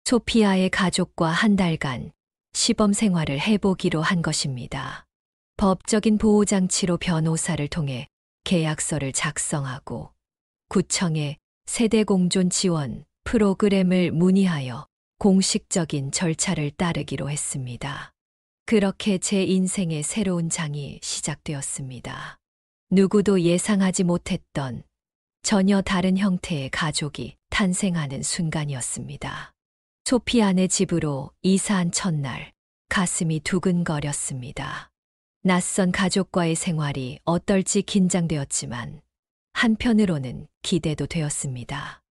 소피아의 가족과 한 달간 시범 생활을 해보기로 한 것입니다. 법적인 보호장치로 변호사를 통해 계약서를 작성하고 구청에 세대공존 지원 프로그램을 문의하여 공식적인 절차를 따르기로 했습니다. 그렇게 제 인생의 새로운 장이 시작되었습니다. 누구도 예상하지 못했던 전혀 다른 형태의 가족이 탄생하는 순간이었습니다. 소피아네 집으로 이사한 첫날 가슴이 두근거렸습니다. 낯선 가족과의 생활이 어떨지 긴장되었지만 한편으로는 기대도 되었습니다.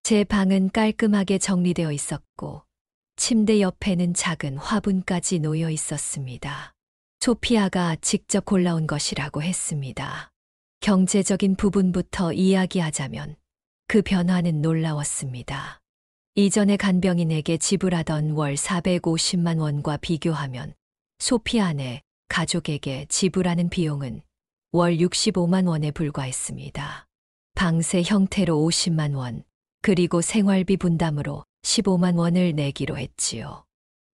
제 방은 깔끔하게 정리되어 있었고 침대 옆에는 작은 화분까지 놓여 있었습니다. 소피아가 직접 골라온 것이라고 했습니다. 경제적인 부분부터 이야기하자면 그 변화는 놀라웠습니다. 이전에 간병인에게 지불하던 월 450만 원과 비교하면 소피아네 가족에게 지불하는 비용은 월 65만 원에 불과했습니다. 방세 형태로 50만 원, 그리고 생활비 분담으로 15만 원을 내기로 했지요.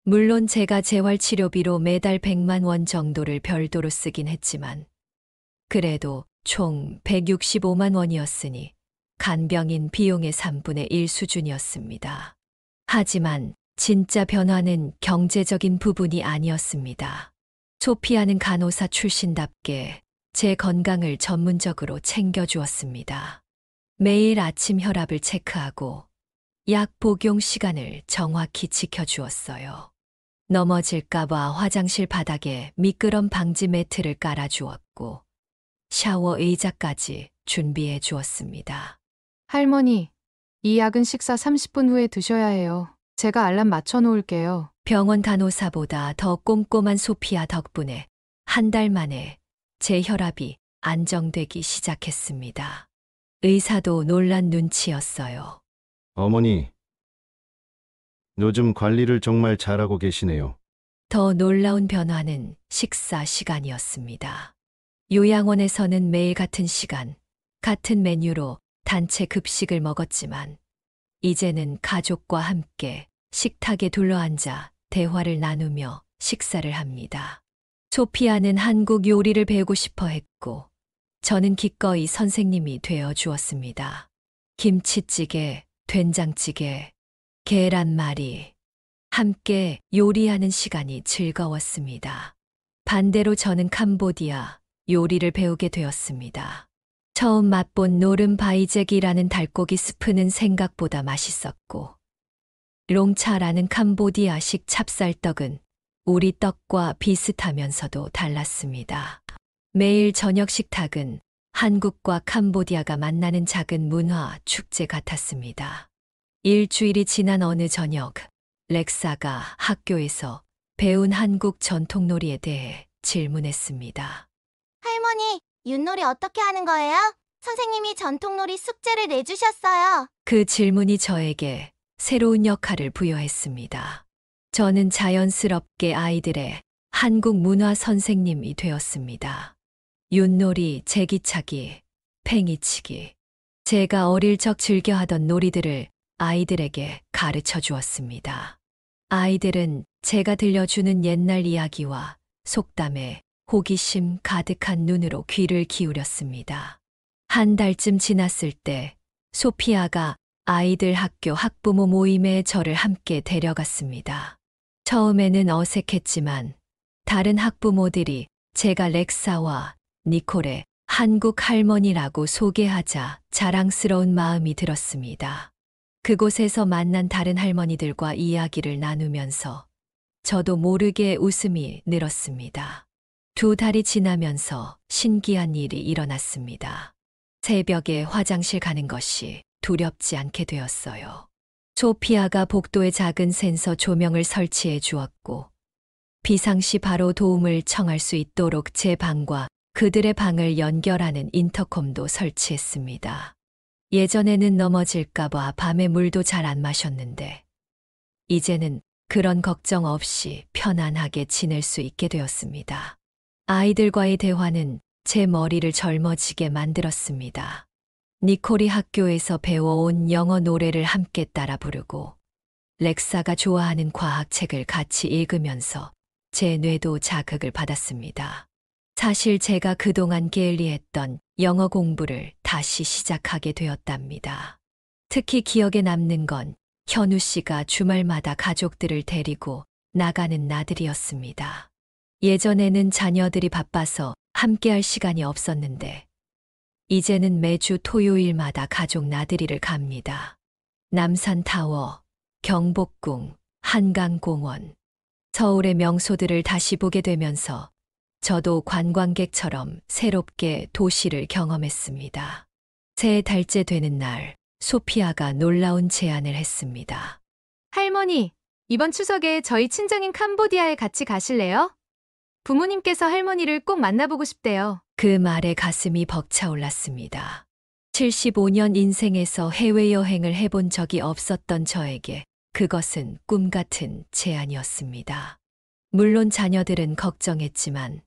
물론 제가 재활치료비로 매달 100만 원 정도를 별도로 쓰긴 했지만 그래도 총 165만 원이었으니 간병인 비용의 3분의 1 수준이었습니다. 하지만 진짜 변화는 경제적인 부분이 아니었습니다. 소피아는 간호사 출신답게 제 건강을 전문적으로 챙겨주었습니다. 매일 아침 혈압을 체크하고 약 복용 시간을 정확히 지켜주었어요. 넘어질까봐 화장실 바닥에 미끄럼 방지 매트를 깔아주었고 샤워 의자까지 준비해 주었습니다. 할머니, 이 약은 식사 30분 후에 드셔야 해요. 제가 알람 맞춰 놓을게요. 병원 간호사보다 더 꼼꼼한 소피아 덕분에 한 달 만에 제 혈압이 안정되기 시작했습니다. 의사도 놀란 눈치였어요. 어머니, 요즘 관리를 정말 잘하고 계시네요. 더 놀라운 변화는 식사 시간이었습니다. 요양원에서는 매일 같은 시간, 같은 메뉴로 단체 급식을 먹었지만 이제는 가족과 함께 식탁에 둘러앉아 대화를 나누며 식사를 합니다. 소피아는 한국 요리를 배우고 싶어 했고 저는 기꺼이 선생님이 되어 주었습니다. 김치찌개, 된장찌개, 계란말이, 함께 요리하는 시간이 즐거웠습니다. 반대로 저는 캄보디아 요리를 배우게 되었습니다. 처음 맛본 노름바이젝이라는 달고기 스프는 생각보다 맛있었고, 롱차라는 캄보디아식 찹쌀떡은 우리 떡과 비슷하면서도 달랐습니다. 매일 저녁 식탁은 한국과 캄보디아가 만나는 작은 문화 축제 같았습니다. 일주일이 지난 어느 저녁, 렉사가 학교에서 배운 한국 전통놀이에 대해 질문했습니다. 할머니, 윷놀이 어떻게 하는 거예요? 선생님이 전통놀이 숙제를 내주셨어요. 그 질문이 저에게 새로운 역할을 부여했습니다. 저는 자연스럽게 아이들의 한국 문화 선생님이 되었습니다. 윷놀이, 제기차기, 팽이치기. 제가 어릴 적 즐겨하던 놀이들을 아이들에게 가르쳐 주었습니다. 아이들은 제가 들려주는 옛날 이야기와 속담에 호기심 가득한 눈으로 귀를 기울였습니다. 한 달쯤 지났을 때 소피아가 아이들 학교 학부모 모임에 저를 함께 데려갔습니다. 처음에는 어색했지만 다른 학부모들이 제가 렉사와 니콜의 한국 할머니라고 소개하자 자랑스러운 마음이 들었습니다. 그곳에서 만난 다른 할머니들과 이야기를 나누면서 저도 모르게 웃음이 늘었습니다. 2달이 지나면서 신기한 일이 일어났습니다. 새벽에 화장실 가는 것이 두렵지 않게 되었어요. 소피아가 복도에 작은 센서 조명을 설치해 주었고 비상시 바로 도움을 청할 수 있도록 제 방과 그들의 방을 연결하는 인터컴도 설치했습니다. 예전에는 넘어질까봐 밤에 물도 잘 안 마셨는데 이제는 그런 걱정 없이 편안하게 지낼 수 있게 되었습니다. 아이들과의 대화는 제 머리를 젊어지게 만들었습니다. 니콜이 학교에서 배워온 영어 노래를 함께 따라 부르고 렉사가 좋아하는 과학책을 같이 읽으면서 제 뇌도 자극을 받았습니다. 사실 제가 그동안 게을리했던 영어 공부를 다시 시작하게 되었답니다. 특히 기억에 남는 건 현우 씨가 주말마다 가족들을 데리고 나가는 날들이었습니다. 예전에는 자녀들이 바빠서 함께할 시간이 없었는데 이제는 매주 토요일마다 가족 나들이를 갑니다. 남산타워, 경복궁, 한강공원, 서울의 명소들을 다시 보게 되면서 저도 관광객처럼 새롭게 도시를 경험했습니다. 3달째 되는 날, 소피아가 놀라운 제안을 했습니다. 할머니, 이번 추석에 저희 친정인 캄보디아에 같이 가실래요? 부모님께서 할머니를 꼭 만나보고 싶대요. 그 말에 가슴이 벅차올랐습니다. 75년 인생에서 해외여행을 해본 적이 없었던 저에게 그것은 꿈 같은 제안이었습니다. 물론 자녀들은 걱정했지만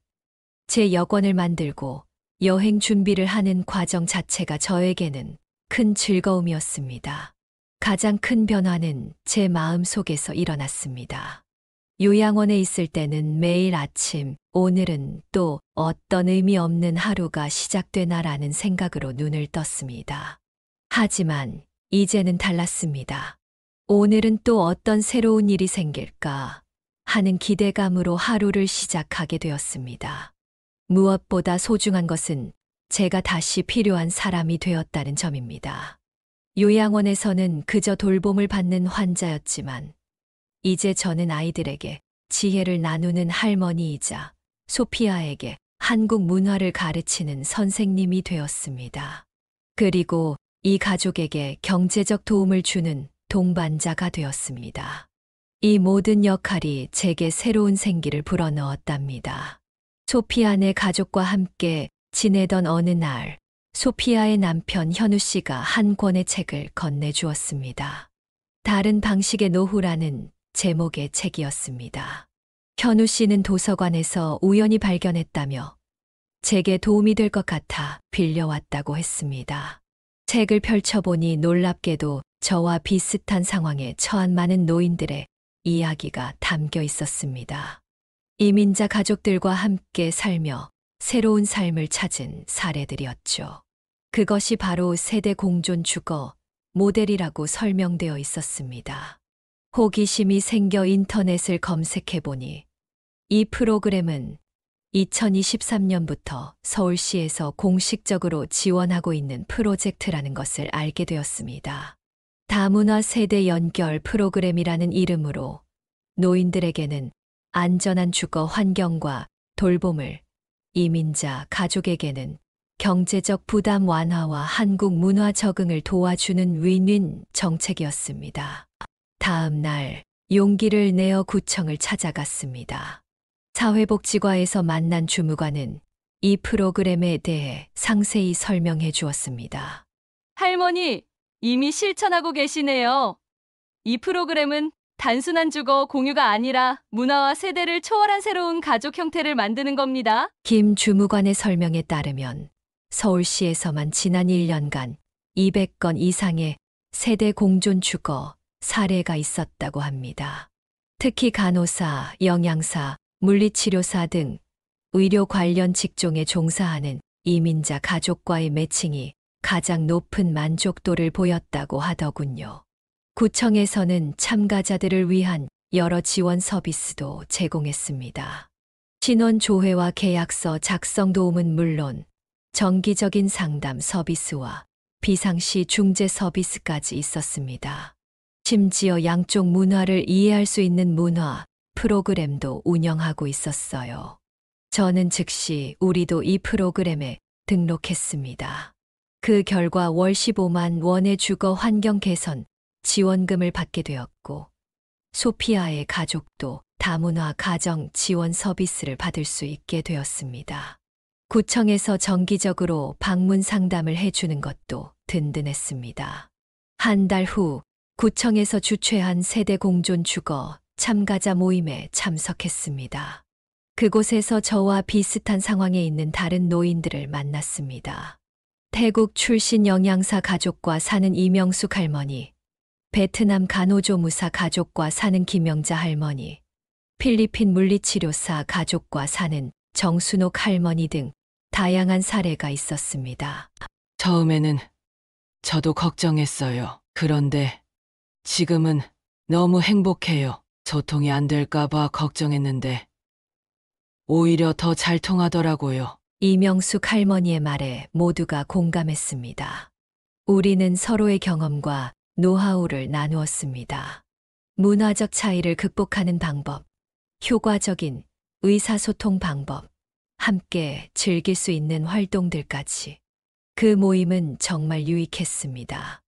제 여권을 만들고 여행 준비를 하는 과정 자체가 저에게는 큰 즐거움이었습니다. 가장 큰 변화는 제 마음 속에서 일어났습니다. 요양원에 있을 때는 매일 아침 오늘은 또 어떤 의미 없는 하루가 시작되나라는 생각으로 눈을 떴습니다. 하지만 이제는 달랐습니다. 오늘은 또 어떤 새로운 일이 생길까 하는 기대감으로 하루를 시작하게 되었습니다. 무엇보다 소중한 것은 제가 다시 필요한 사람이 되었다는 점입니다. 요양원에서는 그저 돌봄을 받는 환자였지만 이제 저는 아이들에게 지혜를 나누는 할머니이자 소피아에게 한국 문화를 가르치는 선생님이 되었습니다. 그리고 이 가족에게 경제적 도움을 주는 동반자가 되었습니다. 이 모든 역할이 제게 새로운 생기를 불어넣었답니다. 소피아네 가족과 함께 지내던 어느 날, 소피아의 남편 현우 씨가 한 권의 책을 건네주었습니다. 다른 방식의 노후라는 제목의 책이었습니다. 현우 씨는 도서관에서 우연히 발견했다며 제게 도움이 될 것 같아 빌려왔다고 했습니다. 책을 펼쳐보니 놀랍게도 저와 비슷한 상황에 처한 많은 노인들의 이야기가 담겨 있었습니다. 이민자 가족들과 함께 살며 새로운 삶을 찾은 사례들이었죠. 그것이 바로 세대 공존 주거 모델이라고 설명되어 있었습니다. 호기심이 생겨 인터넷을 검색해보니 이 프로그램은 2023년부터 서울시에서 공식적으로 지원하고 있는 프로젝트라는 것을 알게 되었습니다. 다문화 세대 연결 프로그램이라는 이름으로 노인들에게는 안전한 주거 환경과 돌봄을, 이민자 가족에게는 경제적 부담 완화와 한국 문화 적응을 도와주는 윈윈 정책이었습니다. 다음 날 용기를 내어 구청을 찾아갔습니다. 사회복지과에서 만난 주무관은 이 프로그램에 대해 상세히 설명해 주었습니다. 할머니, 이미 실천하고 계시네요. 이 프로그램은 단순한 주거 공유가 아니라 문화와 세대를 초월한 새로운 가족 형태를 만드는 겁니다. 김 주무관의 설명에 따르면 서울시에서만 지난 1년간 200건 이상의 세대 공존 주거 사례가 있었다고 합니다. 특히 간호사, 영양사, 물리치료사 등 의료 관련 직종에 종사하는 이민자 가족과의 매칭이 가장 높은 만족도를 보였다고 하더군요. 구청에서는 참가자들을 위한 여러 지원 서비스도 제공했습니다. 신원 조회와 계약서 작성 도움은 물론 정기적인 상담 서비스와 비상시 중재 서비스까지 있었습니다. 심지어 양쪽 문화를 이해할 수 있는 문화 프로그램도 운영하고 있었어요. 저는 즉시 우리도 이 프로그램에 등록했습니다. 그 결과 월 15만 원의 주거 환경 개선 지원금을 받게 되었고, 소피아의 가족도 다문화 가정 지원 서비스를 받을 수 있게 되었습니다. 구청에서 정기적으로 방문 상담을 해주는 것도 든든했습니다. 한 달 후 구청에서 주최한 세대 공존 주거 참가자 모임에 참석했습니다. 그곳에서 저와 비슷한 상황에 있는 다른 노인들을 만났습니다. 태국 출신 영양사 가족과 사는 이명숙 할머니, 베트남 간호조무사 가족과 사는 김영자 할머니, 필리핀 물리치료사 가족과 사는 정순옥 할머니 등 다양한 사례가 있었습니다. 처음에는 저도 걱정했어요. 그런데 지금은 너무 행복해요. 소통이 안 될까봐 걱정했는데 오히려 더 잘 통하더라고요. 이명숙 할머니의 말에 모두가 공감했습니다. 우리는 서로의 경험과 노하우를 나누었습니다. 문화적 차이를 극복하는 방법, 효과적인 의사소통 방법, 함께 즐길 수 있는 활동들까지. 그 모임은 정말 유익했습니다.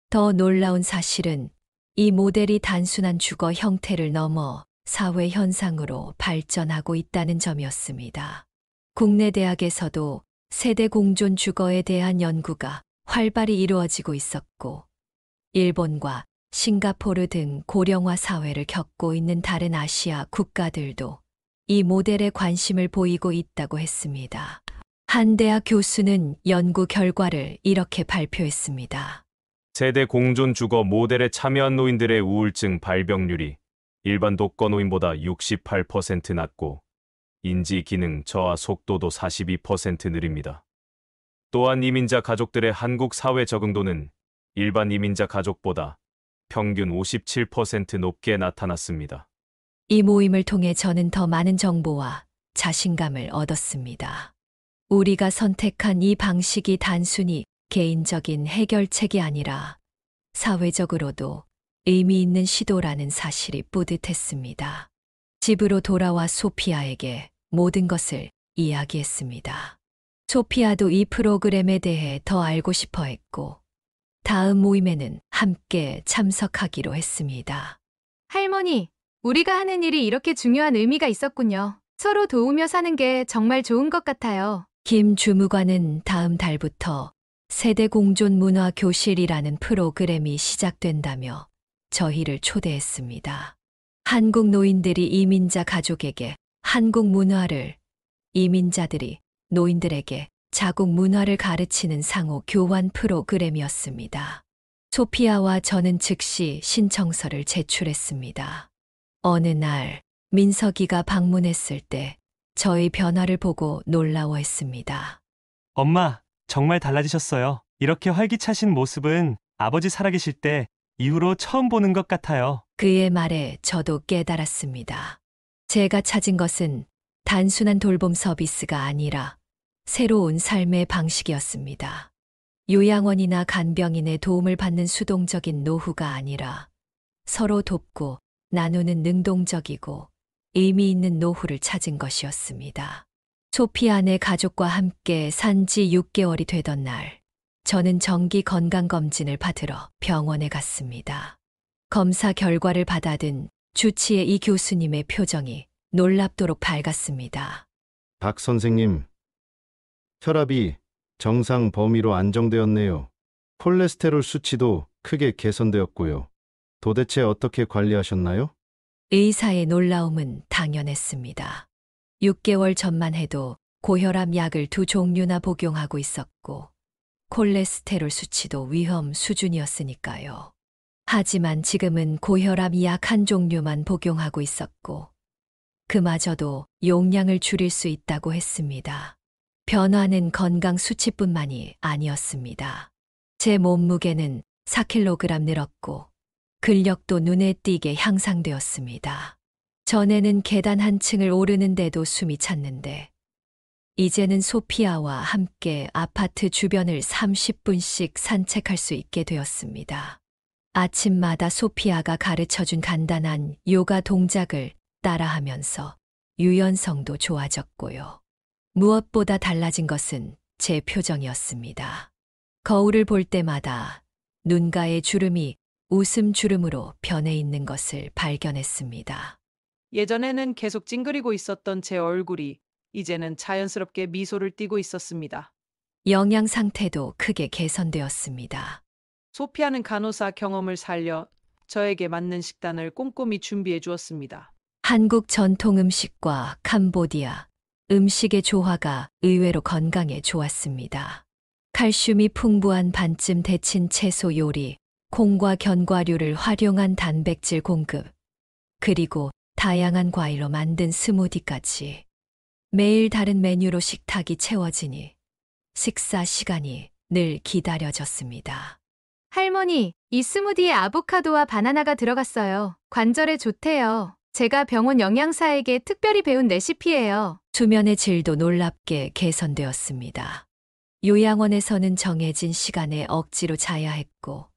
더 놀라운 사실은 이 모델이 단순한 주거 형태를 넘어 사회 현상으로 발전하고 있다는 점이었습니다. 국내 대학에서도 세대 공존 주거에 대한 연구가 활발히 이루어지고 있었고, 일본과 싱가포르 등 고령화 사회를 겪고 있는 다른 아시아 국가들도 이 모델에 관심을 보이고 있다고 했습니다. 한 대학 교수는 연구 결과를 이렇게 발표했습니다. 세대 공존 주거 모델에 참여한 노인들의 우울증 발병률이 일반 독거 노인보다 68% 낮고 인지 기능 저하 속도도 42% 느립니다. 또한 이민자 가족들의 한국 사회 적응도는 일반 이민자 가족보다 평균 57% 높게 나타났습니다. 이 모임을 통해 저는 더 많은 정보와 자신감을 얻었습니다. 우리가 선택한 이 방식이 단순히 개인적인 해결책이 아니라 사회적으로도 의미 있는 시도라는 사실이 뿌듯했습니다. 집으로 돌아와 소피아에게 모든 것을 이야기했습니다. 소피아도 이 프로그램에 대해 더 알고 싶어 했고, 다음 모임에는 함께 참석하기로 했습니다. 할머니, 우리가 하는 일이 이렇게 중요한 의미가 있었군요. 서로 도우며 사는 게 정말 좋은 것 같아요. 김 주무관은 다음 달부터 세대 공존 문화 교실이라는 프로그램이 시작된다며 저희를 초대했습니다. 한국 노인들이 이민자 가족에게 한국 문화를, 이민자들이 노인들에게 자국 문화를 가르치는 상호 교환 프로그램이었습니다. 소피아와 저는 즉시 신청서를 제출했습니다. 어느 날 민석이가 방문했을 때 저의 변화를 보고 놀라워했습니다. 엄마, 정말 달라지셨어요. 이렇게 활기차신 모습은 아버지 살아계실 때 이후로 처음 보는 것 같아요. 그의 말에 저도 깨달았습니다. 제가 찾은 것은 단순한 돌봄 서비스가 아니라 새로운 삶의 방식이었습니다. 요양원이나 간병인의 도움을 받는 수동적인 노후가 아니라 서로 돕고 나누는 능동적이고 의미 있는 노후를 찾은 것이었습니다. 소피아네 가족과 함께 산 지 6개월이 되던 날, 저는 정기 건강검진을 받으러 병원에 갔습니다. 검사 결과를 받아든 주치의 이 교수님의 표정이 놀랍도록 밝았습니다. 박 선생님, 혈압이 정상 범위로 안정되었네요. 콜레스테롤 수치도 크게 개선되었고요. 도대체 어떻게 관리하셨나요? 의사의 놀라움은 당연했습니다. 6개월 전만 해도 고혈압 약을 2종류나 복용하고 있었고 콜레스테롤 수치도 위험 수준이었으니까요. 하지만 지금은 고혈압 약 1종류만 복용하고 있었고 그마저도 용량을 줄일 수 있다고 했습니다. 변화는 건강 수치뿐만이 아니었습니다. 제 몸무게는 4kg 늘었고 근력도 눈에 띄게 향상되었습니다. 전에는 계단 한 층을 오르는데도 숨이 찼는데 이제는 소피아와 함께 아파트 주변을 30분씩 산책할 수 있게 되었습니다. 아침마다 소피아가 가르쳐준 간단한 요가 동작을 따라하면서 유연성도 좋아졌고요. 무엇보다 달라진 것은 제 표정이었습니다. 거울을 볼 때마다 눈가의 주름이 웃음 주름으로 변해 있는 것을 발견했습니다. 예전에는 계속 찡그리고 있었던 제 얼굴이 이제는 자연스럽게 미소를 띠고 있었습니다. 영양 상태도 크게 개선되었습니다. 소피아는 간호사 경험을 살려 저에게 맞는 식단을 꼼꼼히 준비해 주었습니다. 한국 전통 음식과 캄보디아 음식의 조화가 의외로 건강에 좋았습니다. 칼슘이 풍부한 반쯤 데친 채소 요리, 콩과 견과류를 활용한 단백질 공급, 그리고 다양한 과일로 만든 스무디까지. 매일 다른 메뉴로 식탁이 채워지니 식사 시간이 늘 기다려졌습니다. 할머니, 이 스무디에 아보카도와 바나나가 들어갔어요. 관절에 좋대요. 제가 병원 영양사에게 특별히 배운 레시피예요. 수면의 질도 놀랍게 개선되었습니다. 요양원에서는 정해진 시간에 억지로 자야 했고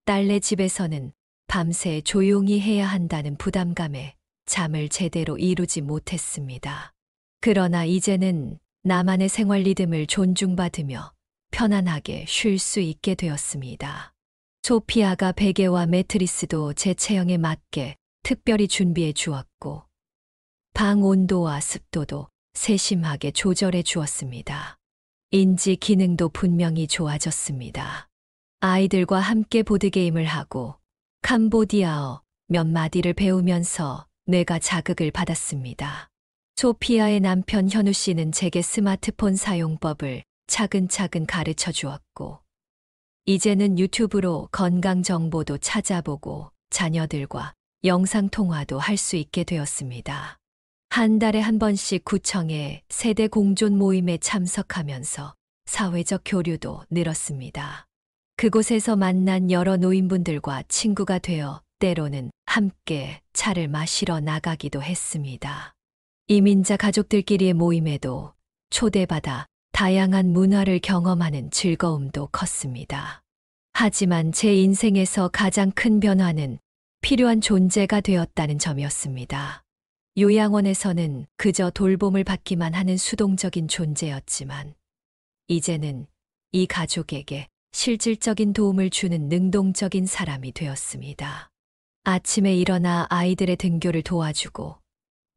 딸네 집에서는 밤새 조용히 해야 한다는 부담감에 잠을 제대로 이루지 못했습니다. 그러나 이제는 나만의 생활 리듬을 존중받으며 편안하게 쉴 수 있게 되었습니다. 소피아가 베개와 매트리스도 제 체형에 맞게 특별히 준비해 주었고 방 온도와 습도도 세심하게 조절해 주었습니다. 인지 기능도 분명히 좋아졌습니다. 아이들과 함께 보드게임을 하고 캄보디아어 몇 마디를 배우면서 뇌가 자극을 받았습니다. 소피아의 남편 현우 씨는 제게 스마트폰 사용법을 차근차근 가르쳐 주었고 이제는 유튜브로 건강 정보도 찾아보고 자녀들과 영상통화도 할 수 있게 되었습니다. 한 달에 한 번씩 구청의 세대 공존 모임에 참석하면서 사회적 교류도 늘었습니다. 그곳에서 만난 여러 노인분들과 친구가 되어 때로는 함께 차를 마시러 나가기도 했습니다. 이민자 가족들끼리의 모임에도 초대받아 다양한 문화를 경험하는 즐거움도 컸습니다. 하지만 제 인생에서 가장 큰 변화는 필요한 존재가 되었다는 점이었습니다. 요양원에서는 그저 돌봄을 받기만 하는 수동적인 존재였지만 이제는 이 가족에게 실질적인 도움을 주는 능동적인 사람이 되었습니다. 아침에 일어나 아이들의 등교를 도와주고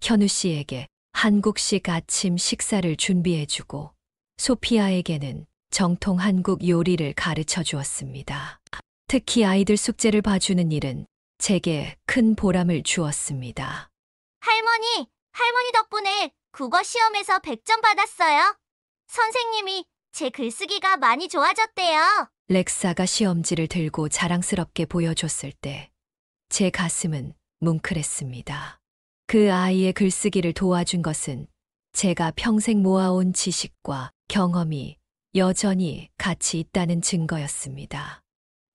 현우 씨에게 한국식 아침 식사를 준비해주고 소피아에게는 정통 한국 요리를 가르쳐 주었습니다. 특히 아이들 숙제를 봐주는 일은 제게 큰 보람을 주었습니다. 할머니 덕분에 국어 시험에서 100점 받았어요. 선생님이 제 글쓰기가 많이 좋아졌대요. 렉사가 시험지를 들고 자랑스럽게 보여줬을 때 제 가슴은 뭉클했습니다. 그 아이의 글쓰기를 도와준 것은 제가 평생 모아온 지식과 경험이 여전히 가치 있다는 증거였습니다.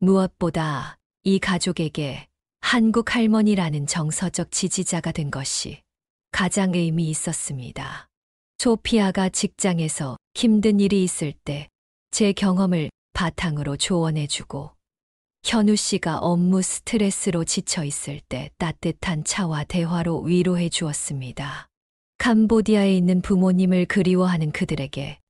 무엇보다 이 가족에게 한국 할머니라는 정서적 지지자가 된 것이 가장 의미 있었습니다. 소피아가 직장에서 힘든 일이 있을 때 제 경험을 바탕으로 조언해주고, 현우 씨가 업무 스트레스로 지쳐 있을 때 따뜻한 차와 대화로 위로해 주었습니다. 캄보디아에 있는 부모님을 그리워하는 그들에게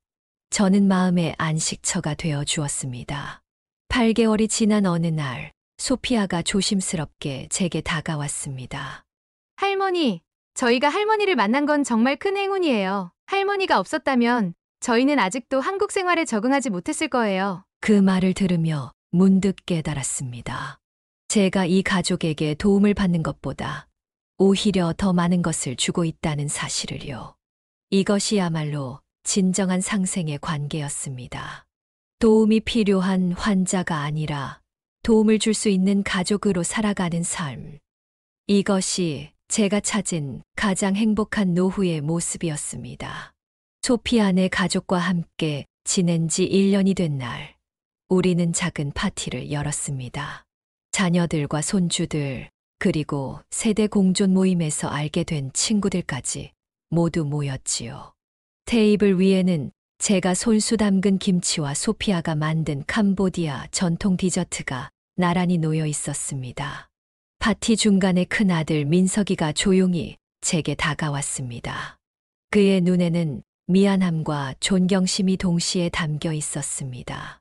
저는 마음의 안식처가 되어 주었습니다. 8개월이 지난 어느 날, 소피아가 조심스럽게 제게 다가왔습니다. 할머니, 저희가 할머니를 만난 건 정말 큰 행운이에요. 할머니가 없었다면 저희는 아직도 한국 생활에 적응하지 못했을 거예요. 그 말을 들으며 문득 깨달았습니다. 제가 이 가족에게 도움을 받는 것보다 오히려 더 많은 것을 주고 있다는 사실을요. 이것이야말로 진정한 상생의 관계였습니다. 도움이 필요한 환자가 아니라 도움을 줄 수 있는 가족으로 살아가는 삶. 이것이 제가 찾은 가장 행복한 노후의 모습이었습니다. 소피아네 가족과 함께 지낸 지 1년이 된 날, 우리는 작은 파티를 열었습니다. 자녀들과 손주들, 그리고 세대 공존 모임에서 알게 된 친구들까지 모두 모였지요. 테이블 위에는 제가 손수 담근 김치와 소피아가 만든 캄보디아 전통 디저트가 나란히 놓여 있었습니다. 파티 중간에 큰아들 민석이가 조용히 제게 다가왔습니다. 그의 눈에는 미안함과 존경심이 동시에 담겨 있었습니다.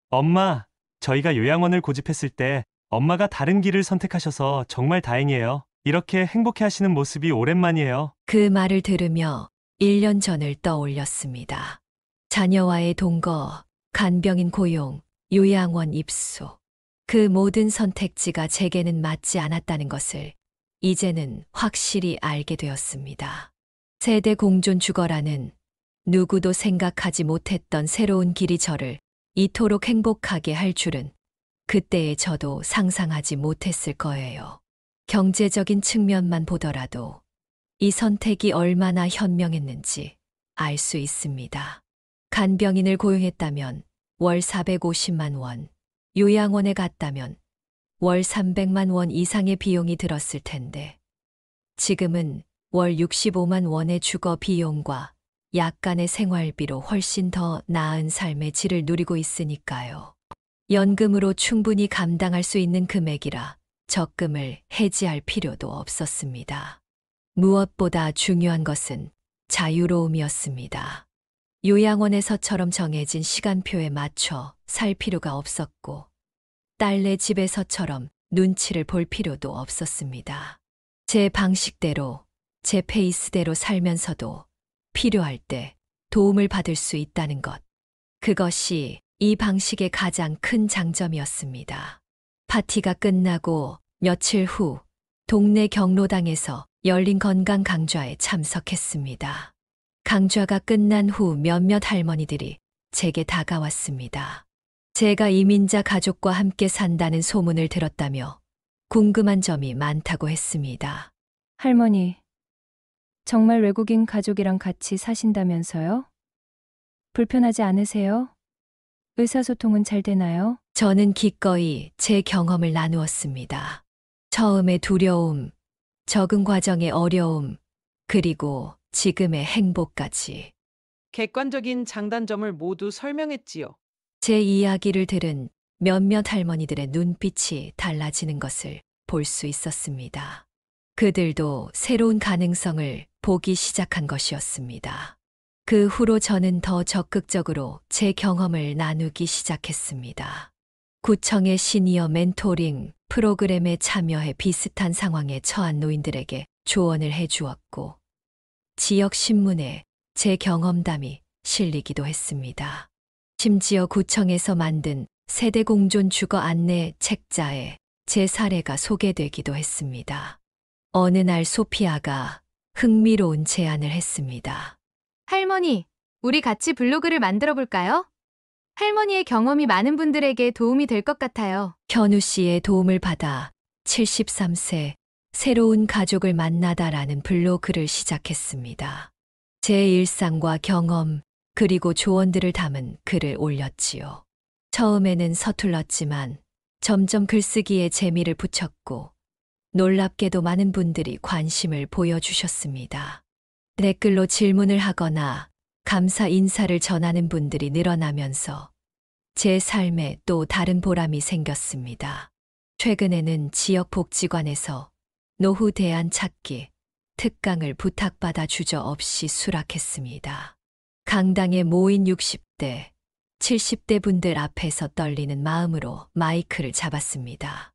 엄마, 저희가 요양원을 고집했을 때 엄마가 다른 길을 선택하셔서 정말 다행이에요. 이렇게 행복해 하시는 모습이 오랜만이에요. 그 말을 들으며 1년 전을 떠올렸습니다. 자녀와의 동거, 간병인 고용, 요양원 입소. 그 모든 선택지가 제게는 맞지 않았다는 것을 이제는 확실히 알게 되었습니다. 세대 공존 주거라는 누구도 생각하지 못했던 새로운 길이 저를 이토록 행복하게 할 줄은 그때의 저도 상상하지 못했을 거예요. 경제적인 측면만 보더라도 이 선택이 얼마나 현명했는지 알 수 있습니다. 간병인을 고용했다면 월 450만 원, 요양원에 갔다면 월 300만 원 이상의 비용이 들었을 텐데, 지금은 월 65만 원의 주거 비용과 약간의 생활비로 훨씬 더 나은 삶의 질을 누리고 있으니까요. 연금으로 충분히 감당할 수 있는 금액이라 적금을 해지할 필요도 없었습니다. 무엇보다 중요한 것은 자유로움이었습니다. 요양원에서처럼 정해진 시간표에 맞춰 살 필요가 없었고, 딸네 집에서처럼 눈치를 볼 필요도 없었습니다. 제 방식대로, 제 페이스대로 살면서도 필요할 때 도움을 받을 수 있다는 것. 그것이 이 방식의 가장 큰 장점이었습니다. 파티가 끝나고 며칠 후 동네 경로당에서 열린 건강 강좌에 참석했습니다. 강좌가 끝난 후 몇몇 할머니들이 제게 다가왔습니다. 제가 이민자 가족과 함께 산다는 소문을 들었다며 궁금한 점이 많다고 했습니다. 할머니, 정말 외국인 가족이랑 같이 사신다면서요? 불편하지 않으세요? 의사소통은 잘 되나요? 저는 기꺼이 제 경험을 나누었습니다. 처음의 두려움, 적응 과정의 어려움, 그리고 지금의 행복까지. 객관적인 장단점을 모두 설명했지요. 제 이야기를 들은 몇몇 할머니들의 눈빛이 달라지는 것을 볼 수 있었습니다. 그들도 새로운 가능성을 보기 시작한 것이었습니다. 그 후로 저는 더 적극적으로 제 경험을 나누기 시작했습니다. 구청의 시니어 멘토링 프로그램에 참여해 비슷한 상황에 처한 노인들에게 조언을 해주었고, 지역 신문에 제 경험담이 실리기도 했습니다. 심지어 구청에서 만든 세대 공존 주거 안내 책자에 제 사례가 소개되기도 했습니다. 어느 날 소피아가 흥미로운 제안을 했습니다. 할머니, 우리 같이 블로그를 만들어 볼까요? 할머니의 경험이 많은 분들에게 도움이 될 것 같아요. 현우 씨의 도움을 받아 73세 새로운 가족을 만나다라는 블로그를 시작했습니다. 제 일상과 경험, 그리고 조언들을 담은 글을 올렸지요. 처음에는 서툴렀지만 점점 글쓰기에 재미를 붙였고 놀랍게도 많은 분들이 관심을 보여주셨습니다. 댓글로 질문을 하거나 감사 인사를 전하는 분들이 늘어나면서 제 삶에 또 다른 보람이 생겼습니다. 최근에는 지역복지관에서 노후 대안 찾기 특강을 부탁받아 주저없이 수락했습니다. 강당에 모인 60대, 70대 분들 앞에서 떨리는 마음으로 마이크를 잡았습니다.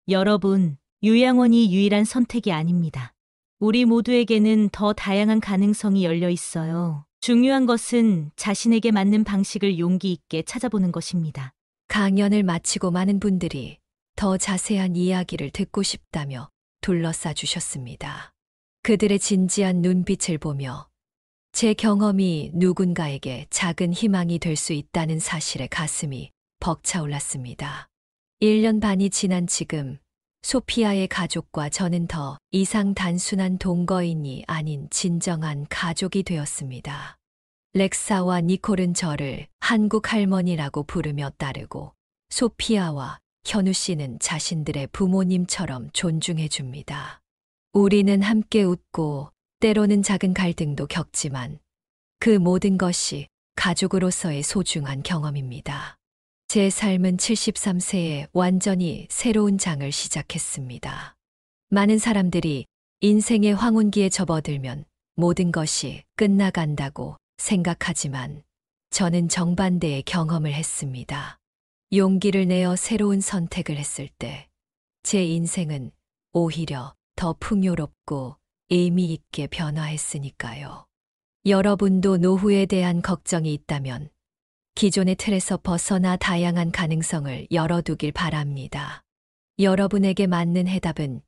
여러분, 요양원이 유일한 선택이 아닙니다. 우리 모두에게는 더 다양한 가능성이 열려 있어요. 중요한 것은 자신에게 맞는 방식을 용기 있게 찾아보는 것입니다. 강연을 마치고 많은 분들이 더 자세한 이야기를 듣고 싶다며 둘러싸 주셨습니다. 그들의 진지한 눈빛을 보며 제 경험이 누군가에게 작은 희망이 될 수 있다는 사실에 가슴이 벅차올랐습니다. 1년 반이 지난 지금 소피아의 가족과 저는 더 이상 단순한 동거인이 아닌 진정한 가족이 되었습니다. 렉사와 니콜은 저를 한국 할머니라고 부르며 따르고 소피아와 현우 씨는 자신들의 부모님처럼 존중해 줍니다. 우리는 함께 웃고 때로는 작은 갈등도 겪지만 그 모든 것이 가족으로서의 소중한 경험입니다. 제 삶은 73세에 완전히 새로운 장을 시작했습니다. 많은 사람들이 인생의 황혼기에 접어들면 모든 것이 끝나간다고 생각하지만 저는 정반대의 경험을 했습니다. 용기를 내어 새로운 선택을 했을 때 제 인생은 오히려 더 풍요롭고 의미 있게 변화했으니까요. 여러분도 노후에 대한 걱정이 있다면 기존의 틀에서 벗어나 다양한 가능성을 열어두길 바랍니다. 여러분에게 맞는 해답은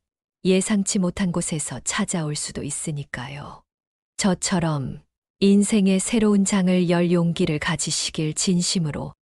예상치 못한 곳에서 찾아올 수도 있으니까요. 저처럼 인생의 새로운 장을 열 용기를 가지시길 진심으로